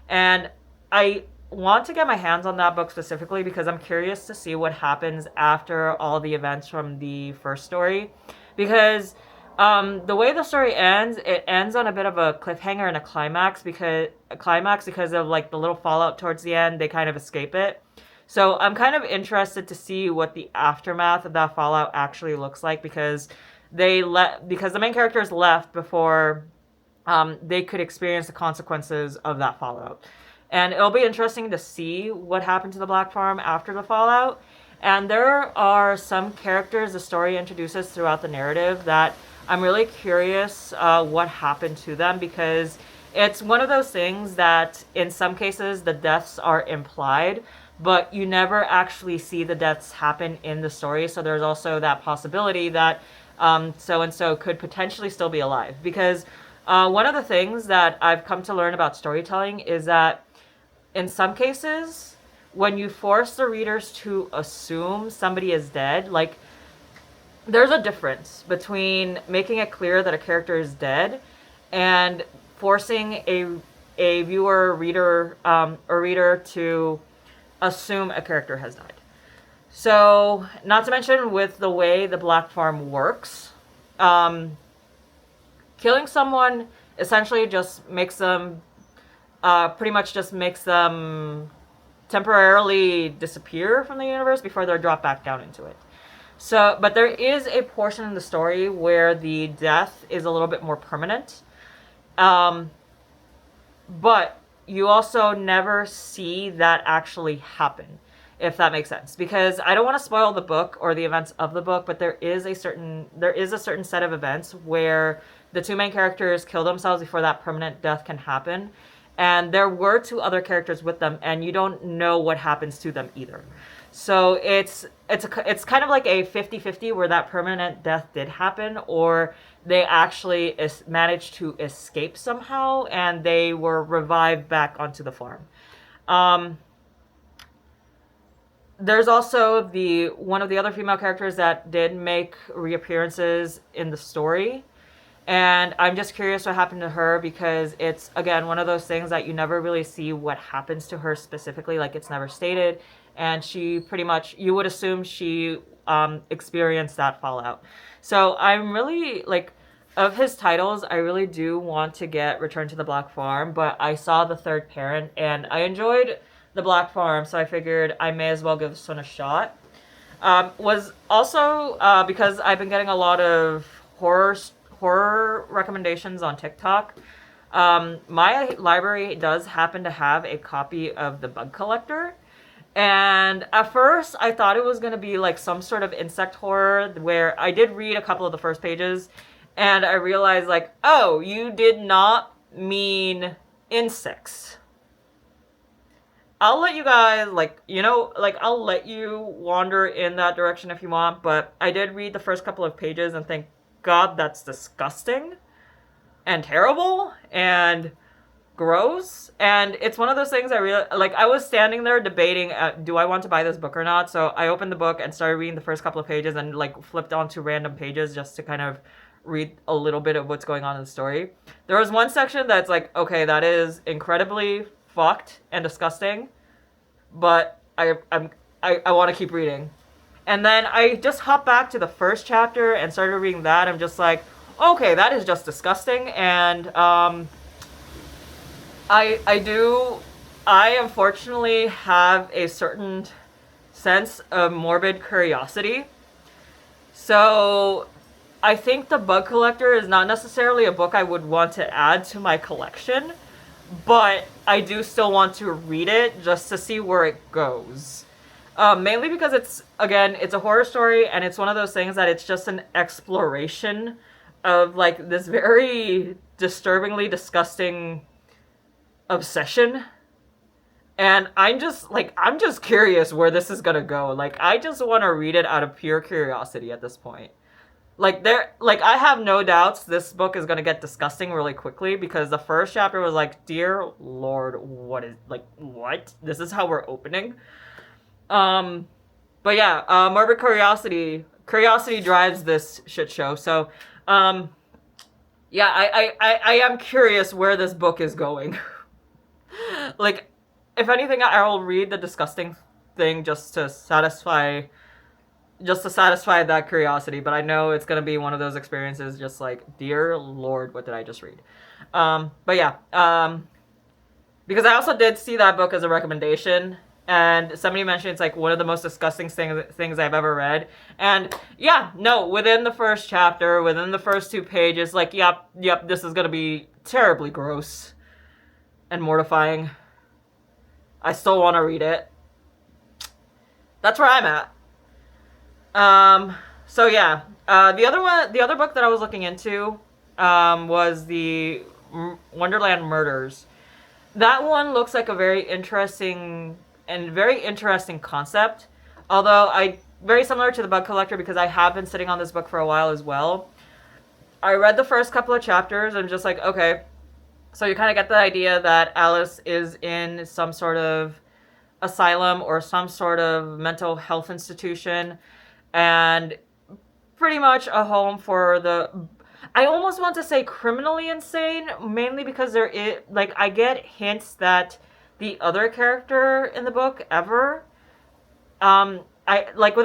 and I want to get my hands on that book specifically because I'm curious to see what happens after all the events from the first story. Because the way the story ends, it ends on a bit of a cliffhanger and a climax because of like the little fallout towards the end. They kind of escape it. So I'm kind of interested to see what the aftermath of that fallout actually looks like, because the main characters left before they could experience the consequences of that fallout. And it'll be interesting to see what happened to the Black Farm after the fallout. And there are some characters the story introduces throughout the narrative that I'm really curious what happened to them, because it's one of those things that in some cases the deaths are implied, but you never actually see the deaths happen in the story. So there's also that possibility that so-and-so could potentially still be alive. Because one of the things that I've come to learn about storytelling is that in some cases, when you force the readers to assume somebody is dead, like, there's a difference between making it clear that a character is dead and forcing a viewer, reader, or reader to assume a character has died. So, not to mention with the way the Black Farm works, killing someone essentially just makes them pretty much just makes them temporarily disappear from the universe before they're dropped back down into it. So, but there is a portion in the story where the death is a little bit more permanent. But you also never see that actually happen, if that makes sense. Because I don't want to spoil the book or the events of the book, but there is a certain set of events where the two main characters kill themselves before that permanent death can happen. And there were two other characters with them, and you don't know what happens to them either. So it's kind of like a 50-50 where that permanent death did happen, or they actually managed to escape somehow, and they were revived back onto the farm. There's also one of the other female characters that did make reappearances in the story. And I'm just curious what happened to her, because it's, again, one of those things that you never really see what happens to her specifically. Like, it's never stated. And she pretty much, you would assume she experienced that fallout. So I'm really, like, of his titles, I really do want to get Return to the Black Farm. But I saw The Third Parent, and I enjoyed The Black Farm. So I figured I may as well give this one a shot. Was also, because I've been getting a lot of horror recommendations on TikTok. My library does happen to have a copy of The Bug Collector, And at first, I thought it was going to be like some sort of insect horror, where I did read a couple of the first pages, and I realized, like, oh, you did not mean insects. I'll let you guys, like, I'll let you wander in that direction if you want, but I did read the first couple of pages and think, God, that's disgusting and terrible and gross. And it's one of those things I was standing there debating, do I want to buy this book or not? So I opened the book and started reading the first couple of pages and like flipped onto random pages just to kind of read a little bit of what's going on in the story. There was one section that's like, okay, that is incredibly fucked and disgusting, but I want to keep reading. And then I just hopped back to the first chapter and started reading that. I'm just like, okay, that is just disgusting. And I unfortunately have a certain sense of morbid curiosity. So I think The Bug Collector is not necessarily a book I would want to add to my collection, but I do still want to read it just to see where it goes. Mainly because it's a horror story, and it's one of those things that it's just an exploration of like this very disturbingly disgusting obsession. And I'm just curious where this is gonna go. Like, I just want to read it out of pure curiosity at this point. I have no doubts this book is gonna get disgusting really quickly, because the first chapter was like, dear Lord, what? This is how we're opening? But yeah, morbid curiosity drives this shit show. So, yeah, I am curious where this book is going. Like, if anything, I will read the disgusting thing just to satisfy that curiosity. But I know it's gonna be one of those experiences, just like, dear Lord, what did I just read? But yeah, because I also did see that book as a recommendation, and somebody mentioned it's like one of the most disgusting things I've ever read. And yeah, no, within the first chapter, within the first 2 pages, like, yep, this is gonna be terribly gross and mortifying. I still want to read it. That's where I'm at. So yeah, the other book that I was looking into, was the Wonderland Murders. That one looks like a very interesting concept. Although very similar to The Bug Collector, because I have been sitting on this book for a while as well. I read the first couple of chapters and just like, okay. So you kind of get the idea that Alice is in some sort of asylum or some sort of mental health institution, and pretty much a home for I almost want to say criminally insane, mainly because I get hints that the other character in the book, Ever, within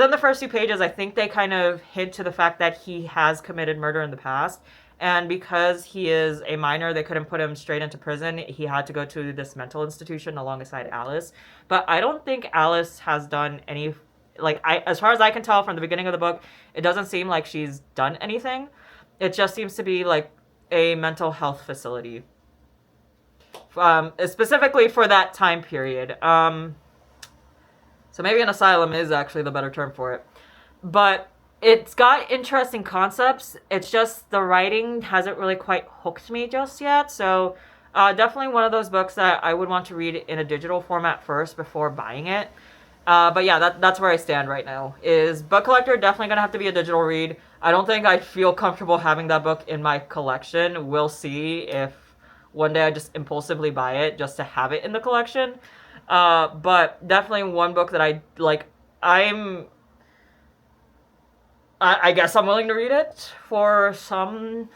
the first 2 pages, I think they kind of hint to the fact that he has committed murder in the past. And because he is a minor, they couldn't put him straight into prison. He had to go to this mental institution alongside Alice. But I don't think Alice has done any, as far as I can tell from the beginning of the book, it doesn't seem like she's done anything. It just seems to be like a mental health facility. Specifically for that time period. So maybe an asylum is actually the better term for it. But it's got interesting concepts. It's just the writing hasn't really quite hooked me just yet. So definitely one of those books that I would want to read in a digital format first before buying it. But yeah, that's where I stand right now. Is Bug Collector definitely going to have to be a digital read. I don't think I'd feel comfortable having that book in my collection. We'll see if one day I just impulsively buy it just to have it in the collection. But definitely one book that I guess I'm willing to read it for some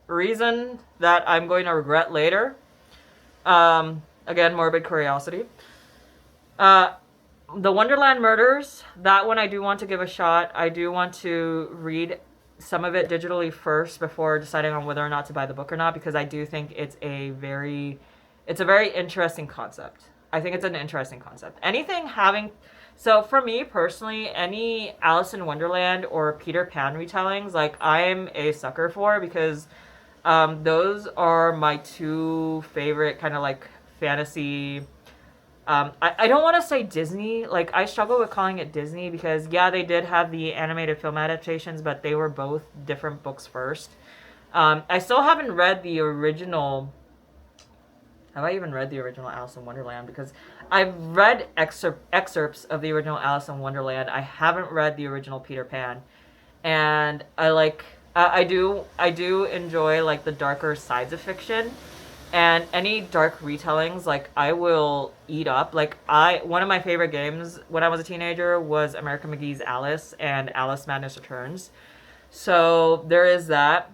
reason that I'm going to regret later. Again, morbid curiosity. The Wonderland Murders, that one I do want to give a shot. I do want to read some of it digitally first before deciding on whether or not to buy the book or not, because I do think it's a very interesting concept. I think it's an interesting concept. So for me personally, any Alice in Wonderland or Peter Pan retellings, I'm a sucker for, because those are my 2 favorite kind of fantasy I don't want to say Disney. Like, I struggle with calling it Disney because, yeah, they did have the animated film adaptations, but they were both different books first. I still haven't read the original. Have I even read the original Alice in Wonderland? Because I've read excerpts of the original Alice in Wonderland. I haven't read the original Peter Pan, and I do enjoy like the darker sides of fiction, and any dark retellings like I will eat up. Like one of my favorite games when I was a teenager was American McGee's Alice and Alice Madness Returns. So there is that.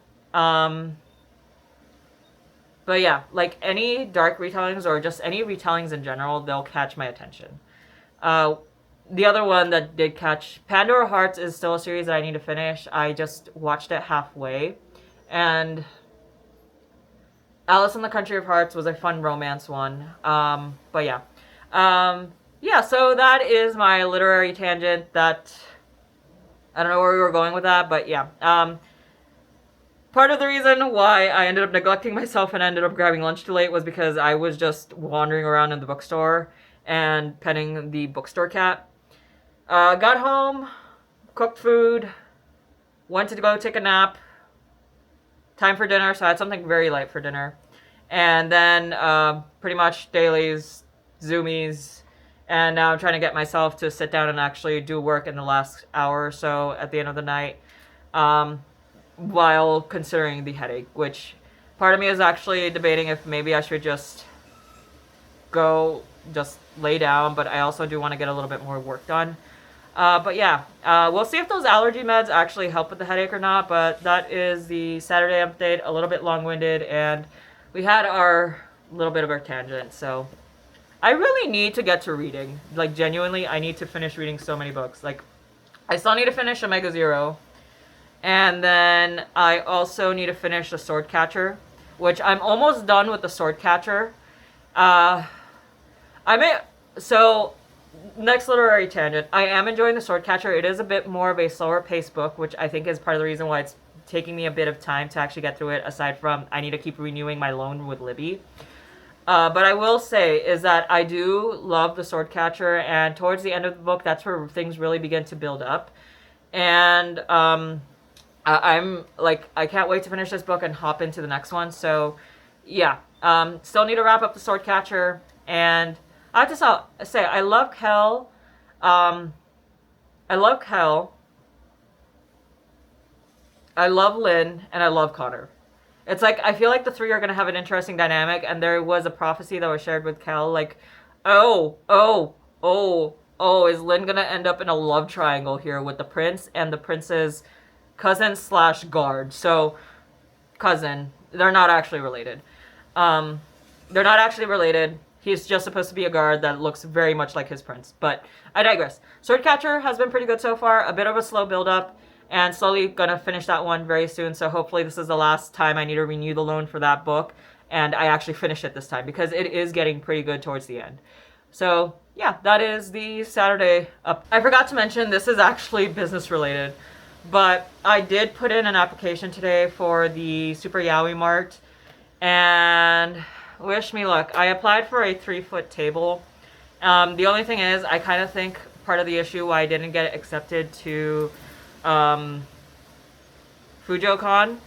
But yeah, like any dark retellings or just any retellings in general, they'll catch my attention. Uh, the other one that did catch Pandora Hearts is still a series that I need to finish. I just watched it halfway, and Alice in the Country of Hearts was a fun romance one. But yeah, yeah. So that is my literary tangent. That I don't know where we were going with that, but yeah. Part of the reason why I ended up neglecting myself and ended up grabbing lunch too late was because I was just wandering around in the bookstore and petting the bookstore cat. Got home, cooked food, went to go take a nap. Time for dinner, so I had something very light for dinner. And then pretty much dailies, zoomies, and now I'm trying to get myself to sit down and actually do work in the last hour or so at the end of the night. While considering the headache, which part of me is actually debating if maybe I should just lay down, but I also do want to get a little bit more work done. But yeah, we'll see if those allergy meds actually help with the headache or not, but that is the Saturday update, a little bit long-winded, and we had our little bit of our tangent, so I really need to get to reading. Like, genuinely, I need to finish reading so many books. Like, I still need to finish Omega Zero. And then I also need to finish The Sword Catcher, which I'm almost done with The Sword Catcher. So, next literary tangent. I am enjoying The Sword Catcher. It is a bit more of a slower paced book, which I think is part of the reason why it's taking me a bit of time to actually get through it, aside from I need to keep renewing my loan with Libby. But I will say is that I do love The Sword Catcher, and towards the end of the book, that's where things really begin to build up. And, I'm like, I can't wait to finish this book and hop into the next one. So, yeah, still need to wrap up The Sword Catcher. And I have to say, I love Kel. I love Kel. I love Lynn, and I love Connor. It's like, I feel like the three are going to have an interesting dynamic, and there was a prophecy that was shared with Kel, like, is Lynn going to end up in a love triangle here with the prince and the prince's cousin/guard. So, cousin. They're not actually related. He's just supposed to be a guard that looks very much like his prince. But I digress. Swordcatcher has been pretty good so far. A bit of a slow build-up. And slowly gonna finish that one very soon. So hopefully this is the last time I need to renew the loan for that book. And I actually finish it this time. Because it is getting pretty good towards the end. So, yeah. That is the Saturday up. I forgot to mention, this is actually business related. But I did put in an application today for the Super Yaoi Mart, and wish me luck. I applied for a 3-foot table. The only thing is, I kind of think part of the issue why I didn't get accepted to FujoCon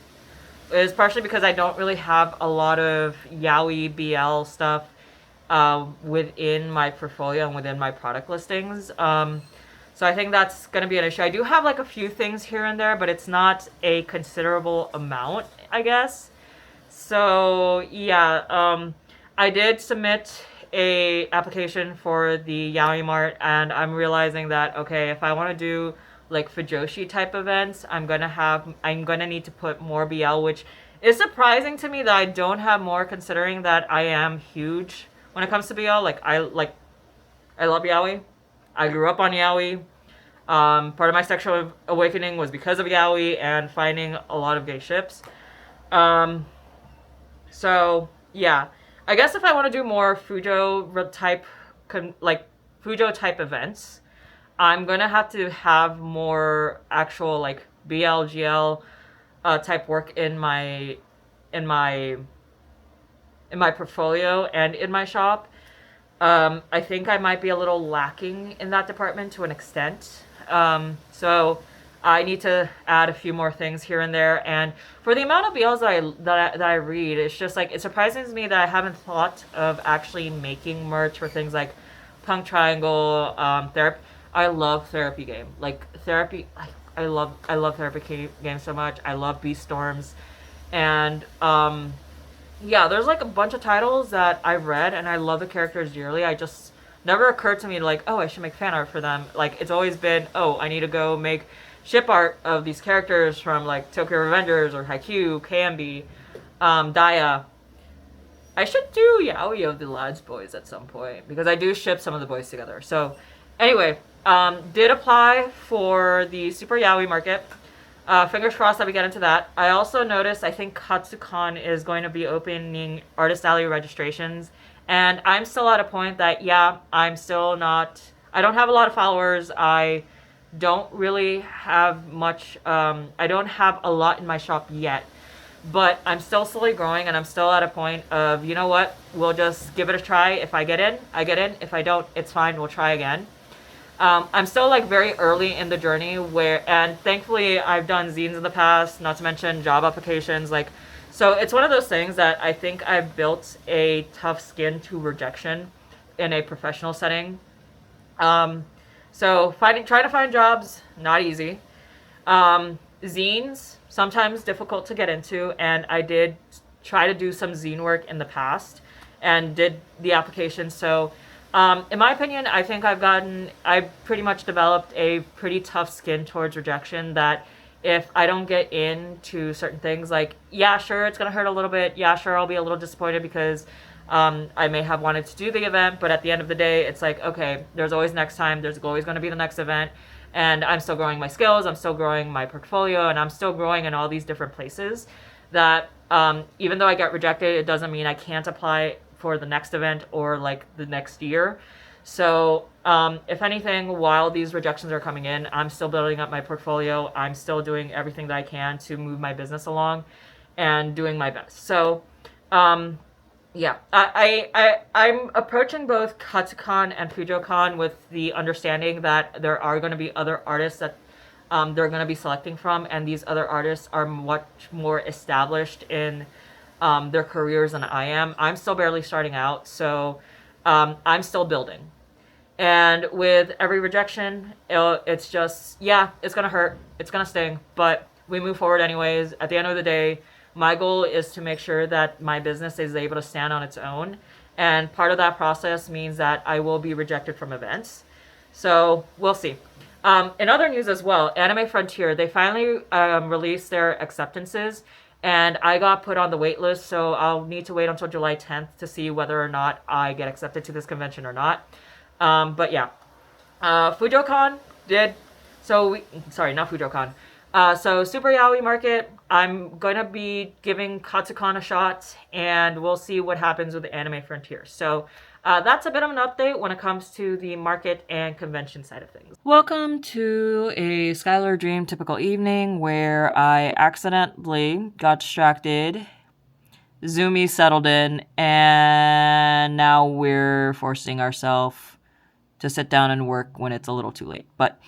is partially because I don't really have a lot of Yaoi BL stuff within my portfolio and within my product listings. So I think that's going to be an issue. I do have like a few things here and there, but it's not a considerable amount, I guess. So yeah, I did submit a application for the Yaoi Mart, and I'm realizing that, okay, if I want to do like Fujoshi type events, I'm gonna need to put more BL, which is surprising to me that I don't have more, considering that I am huge when it comes to BL. I love Yaoi. I grew up on Yaoi. Part of my sexual awakening was because of Yaoi and finding a lot of gay ships. So, yeah. I guess if I want to do more Fujo type events, I'm going to have to have more actual, like, BLGL type work in my portfolio and in my shop. I think I might be a little lacking in that department to an extent. So I need to add a few more things here and there. And for the amount of BLs that I read, it's just like it surprises me that I haven't thought of actually making merch for things like Punk Triangle, therapy. I love therapy game. Like therapy, I love therapy games so much. I love Beast Storms, and yeah, there's like a bunch of titles that I've read and I love the characters dearly. I just never occurred to me like, oh, I should make fan art for them. Like it's always been, oh, I need to go make ship art of these characters from like Tokyo Revengers or Haikyuu, KMB, Daya. I should do Yaoi of the Lads Boys at some point because I do ship some of the boys together. So anyway, did apply for the Super Yaoi market. Fingers crossed that we get into that. I also noticed, I think Katsucon is going to be opening Artist Alley registrations. And I'm still at a point that, yeah, I'm still not, I don't have a lot of followers. I don't really have much, I don't have a lot in my shop yet. But I'm still slowly growing and I'm still at a point of, you know what, we'll just give it a try. If I get in, I get in. If I don't, it's fine. We'll try again. I'm still like very early in the journey and thankfully I've done zines in the past, not to mention job applications. Like, so it's one of those things that I think I've built a tough skin to rejection in a professional setting. So trying to find jobs, not easy. Zines, sometimes difficult to get into, and I did try to do some zine work in the past and did the application. So in my opinion, I think I pretty much developed a pretty tough skin towards rejection that if I don't get into certain things, like, yeah, sure, it's going to hurt a little bit. Yeah, sure, I'll be a little disappointed because I may have wanted to do the event, but at the end of the day, it's like, okay, there's always next time. There's always going to be the next event. And I'm still growing my skills. I'm still growing my portfolio, and I'm still growing in all these different places that even though I get rejected, it doesn't mean I can't apply for the next event or like the next year. So if anything, while these rejections are coming in, I'm still building up my portfolio. I'm still doing everything that I can to move my business along and doing my best. So yeah, I'm approaching both Katsucon and FujoCon with the understanding that there are going to be other artists that they're going to be selecting from, and these other artists are much more established in their careers than I am. I'm still barely starting out, so I'm still building. And with every rejection, it's just, yeah, it's going to hurt. It's going to sting, but we move forward anyways. At the end of the day, my goal is to make sure that my business is able to stand on its own. And part of that process means that I will be rejected from events. So we'll see. In other news as well, Anime Frontier, they finally released their acceptances. And I got put on the wait list, so I'll need to wait until July 10th to see whether or not I get accepted to this convention or not. But yeah. FujoCon did. Sorry, not FujoCon. So Super Yaoi Market, I'm going to be giving Katsucon a shot, and we'll see what happens with the Anime Frontier. So that's a bit of an update when it comes to the market and convention side of things. Welcome to a Skylar Dream typical evening where I accidentally got distracted, Zoomy settled in, and now we're forcing ourselves to sit down and work when it's a little too late. But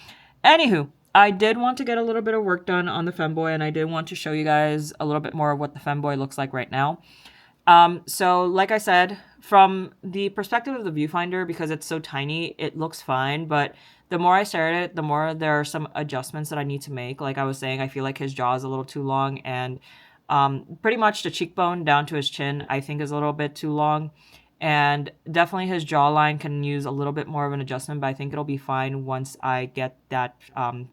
anywho, I did want to get a little bit of work done on the Femboy, and I did want to show you guys a little bit more of what the Femboy looks like right now. So like I said, from the perspective of the viewfinder, because it's so tiny, it looks fine, but the more I stare at it, the more there are some adjustments that I need to make. Like I was saying, I feel like his jaw is a little too long, and pretty much the cheekbone down to his chin, I think, is a little bit too long. And definitely his jawline can use a little bit more of an adjustment, but I think it'll be fine once I get that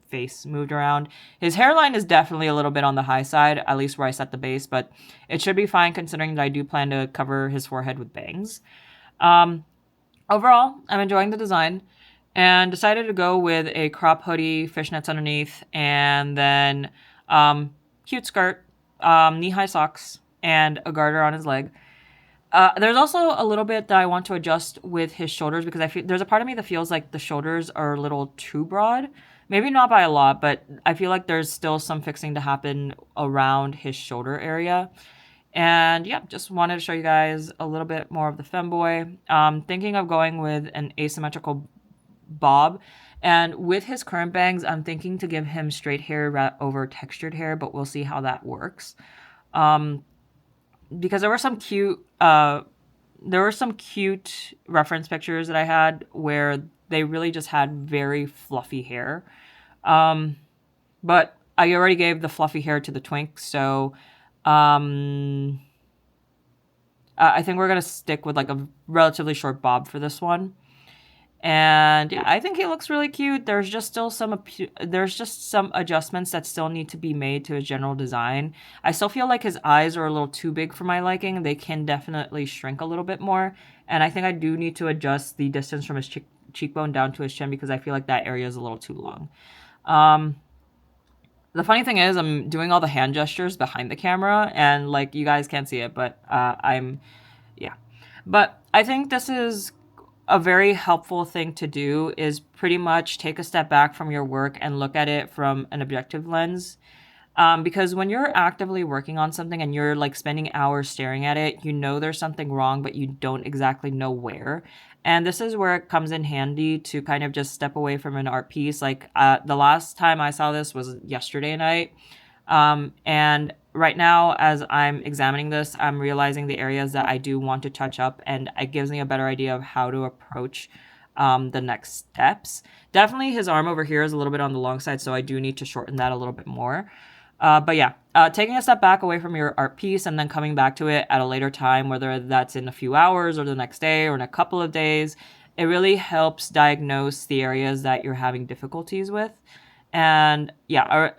face moved around. His hairline is definitely a little bit on the high side, at least where I set the base, but it should be fine considering that I do plan to cover his forehead with bangs. Overall, I'm enjoying the design and decided to go with a crop hoodie, fishnets underneath, and then cute skirt, knee-high socks, and a garter on his leg. There's also a little bit that I want to adjust with his shoulders because I feel there's a part of me that feels like the shoulders are a little too broad. Maybe not by a lot, but I feel like there's still some fixing to happen around his shoulder area. And yeah, just wanted to show you guys a little bit more of the femboy. Thinking of going with an asymmetrical bob. And with his current bangs, I'm thinking to give him straight hair over textured hair, but we'll see how that works. Because there were some cute reference pictures that I had where they really just had very fluffy hair. But I already gave the fluffy hair to the twink, so I think we're going to stick with like a relatively short bob for this one. And yeah, I think he looks really cute. There's just some adjustments that still need to be made to his general design. I still feel like his eyes are a little too big for my liking. They can definitely shrink a little bit more. And I think I do need to adjust the distance from his cheekbone down to his chin because I feel like that area is a little too long. The funny thing is I'm doing all the hand gestures behind the camera and like you guys can't see it, but yeah. But I think this is a very helpful thing to do is pretty much take a step back from your work and look at it from an objective lens. Because when you're actively working on something and you're like spending hours staring at it, you know there's something wrong, but you don't exactly know where. And this is where it comes in handy to kind of just step away from an art piece. Like the last time I saw this was yesterday night. And right now, as I'm examining this, I'm realizing the areas that I do want to touch up, and it gives me a better idea of how to approach the next steps. Definitely his arm over here is a little bit on the long side, so I do need to shorten that a little bit more. But yeah, taking a step back away from your art piece and then coming back to it at a later time, whether that's in a few hours or the next day or in a couple of days, it really helps diagnose the areas that you're having difficulties with. And yeah,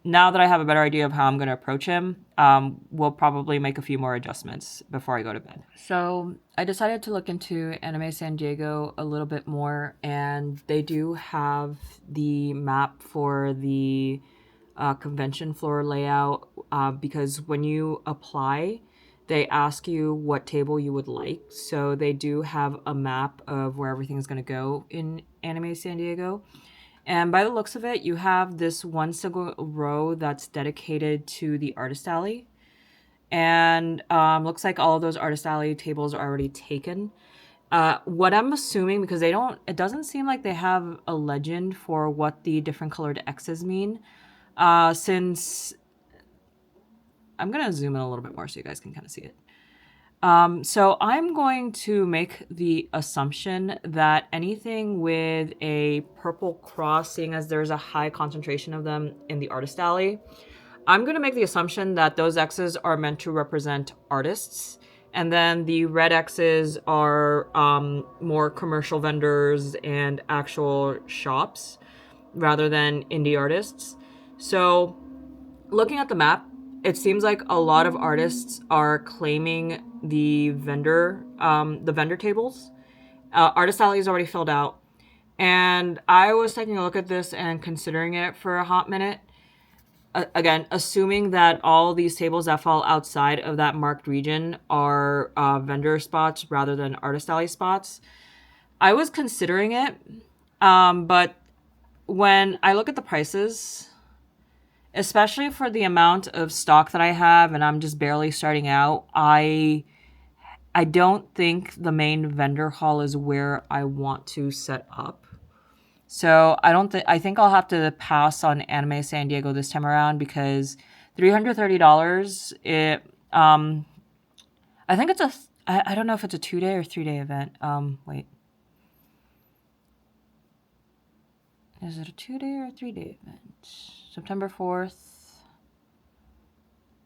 now that I have a better idea of how I'm going to approach him, we'll probably make a few more adjustments before I go to bed. So I decided to look into Anime San Diego a little bit more, and they do have the map for the convention floor layout because when you apply, they ask you what table you would like. So they do have a map of where everything is going to go in Anime San Diego. And by the looks of it, you have this one single row that's dedicated to the artist alley. And looks like all of those artist alley tables are already taken. What I'm assuming, because it doesn't seem like they have a legend for what the different colored X's mean. Since I'm going to zoom in a little bit more so you guys can kind of see it. So I'm going to make the assumption that anything with a purple cross, seeing as there's a high concentration of them in the artist alley, I'm going to make the assumption that those X's are meant to represent artists. And then the red X's are more commercial vendors and actual shops rather than indie artists. So looking at the map, it seems like a lot of artists are claiming the vendor tables. Artist alley is already filled out. And I was taking a look at this and considering it for a hot minute. Again, assuming that all these tables that fall outside of that marked region are vendor spots rather than artist alley spots. I was considering it, but when I look at the prices, especially for the amount of stock that I have and I'm just barely starting out, I don't think the main vendor hall is where I want to set up. So I think I'll have to pass on Anime San Diego this time around because $330, I think it's I don't know if it's a 2-day or 3-day event. Wait. Is it a 2-day or a 3-day event? September 4th.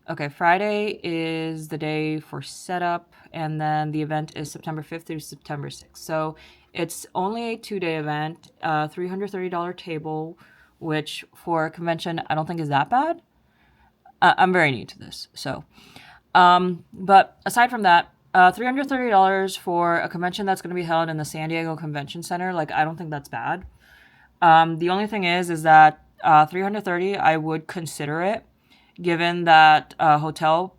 Okay, Friday is the day for setup, and then the event is September 5th through September 6th. So it's only a 2-day event, $330 table, which for a convention I don't think is that bad. I'm very new to this, so. But aside from that, $330 for a convention that's going to be held in the San Diego Convention Center, like I don't think that's bad. The only thing is that $330, I would consider it, given that hotel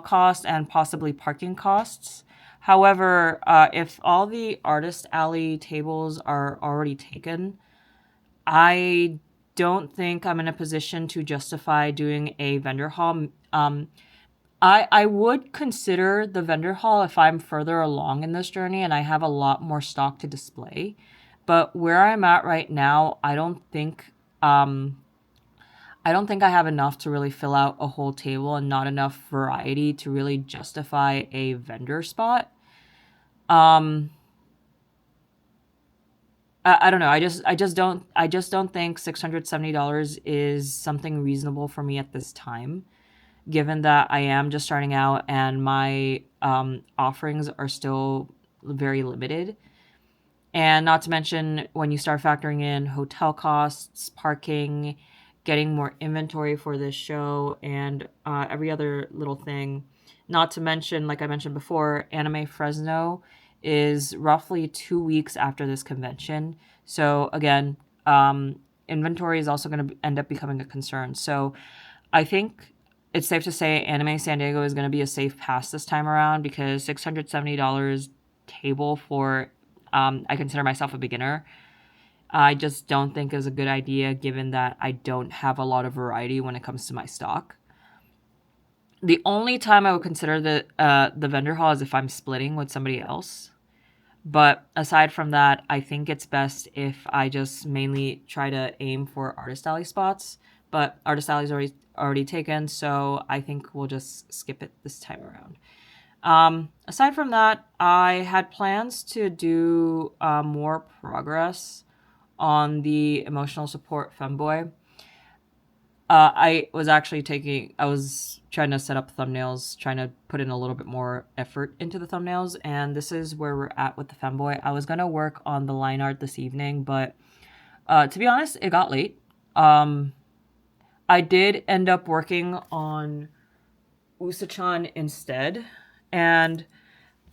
costs and possibly parking costs. However, if all the artist alley tables are already taken, I don't think I'm in a position to justify doing a vendor hall. I would consider the vendor hall if I'm further along in this journey and I have a lot more stock to display. But where I'm at right now, I don't think I have enough to really fill out a whole table and not enough variety to really justify a vendor spot. Um, I don't know. I just don't think $670 is something reasonable for me at this time, given that I am just starting out and my offerings are still very limited. And not to mention when you start factoring in hotel costs, parking, getting more inventory for this show, and every other little thing. Not to mention, like I mentioned before, Anime Fresno is roughly 2 weeks after this convention. So again, inventory is also going to end up becoming a concern. So I think it's safe to say Anime San Diego is going to be a safe pass this time around because $670 table for I consider myself a beginner. I just don't think is a good idea given that I don't have a lot of variety when it comes to my stock. The only time I would consider the vendor hall is if I'm splitting with somebody else. But aside from that, I think it's best if I just mainly try to aim for Artist Alley spots. But Artist Alley's already taken, so I think we'll just skip it this time around. Aside from that, I had plans to do more progress on the emotional support femboy. I was trying to set up thumbnails, trying to put in a little bit more effort into the thumbnails, and this is where we're at with the femboy. I was going to work on the line art this evening, but to be honest, it got late. I did end up working on Usa-chan instead, and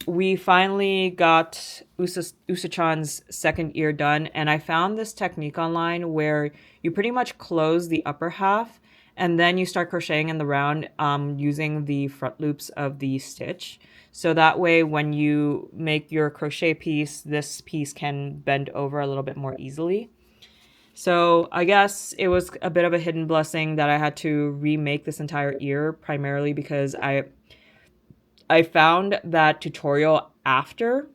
we finally got Usa-chan's second ear done, and I found this technique online where you pretty much close the upper half and then you start crocheting in the round using the front loops of the stitch. So that way when you make your crochet piece, this piece can bend over a little bit more easily. So I guess it was a bit of a hidden blessing that I had to remake this entire ear, primarily because I found that tutorial after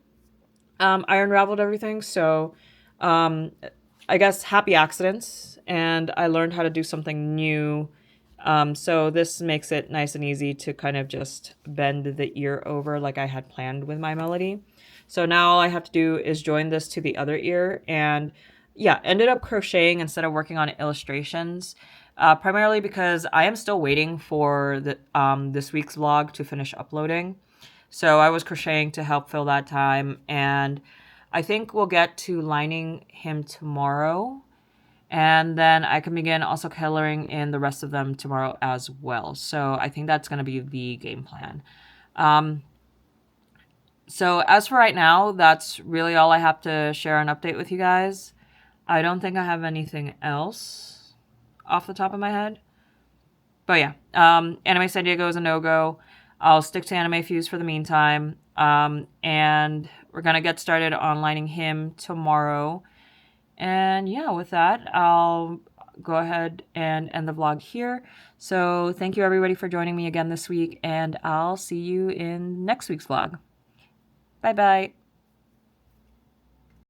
I unraveled everything. So I guess happy accidents, and I learned how to do something new. So this makes it nice and easy to kind of just bend the ear over like I had planned with my melody. So now all I have to do is join this to the other ear, and yeah, ended up crocheting instead of working on illustrations. Primarily because I am still waiting for this week's vlog to finish uploading. So I was crocheting to help fill that time, and I think we'll get to lining him tomorrow, and then I can begin also coloring in the rest of them tomorrow as well. So I think that's going to be the game plan. So as for right now, that's really all I have to share an update with you guys. I don't think I have anything else off the top of my head. But yeah, Anime San Diego is a no-go. I'll stick to Anime Fuse for the meantime. And we're going to get started on lining him tomorrow. And yeah, with that, I'll go ahead and end the vlog here. So thank you everybody for joining me again this week, and I'll see you in next week's vlog. Bye-bye.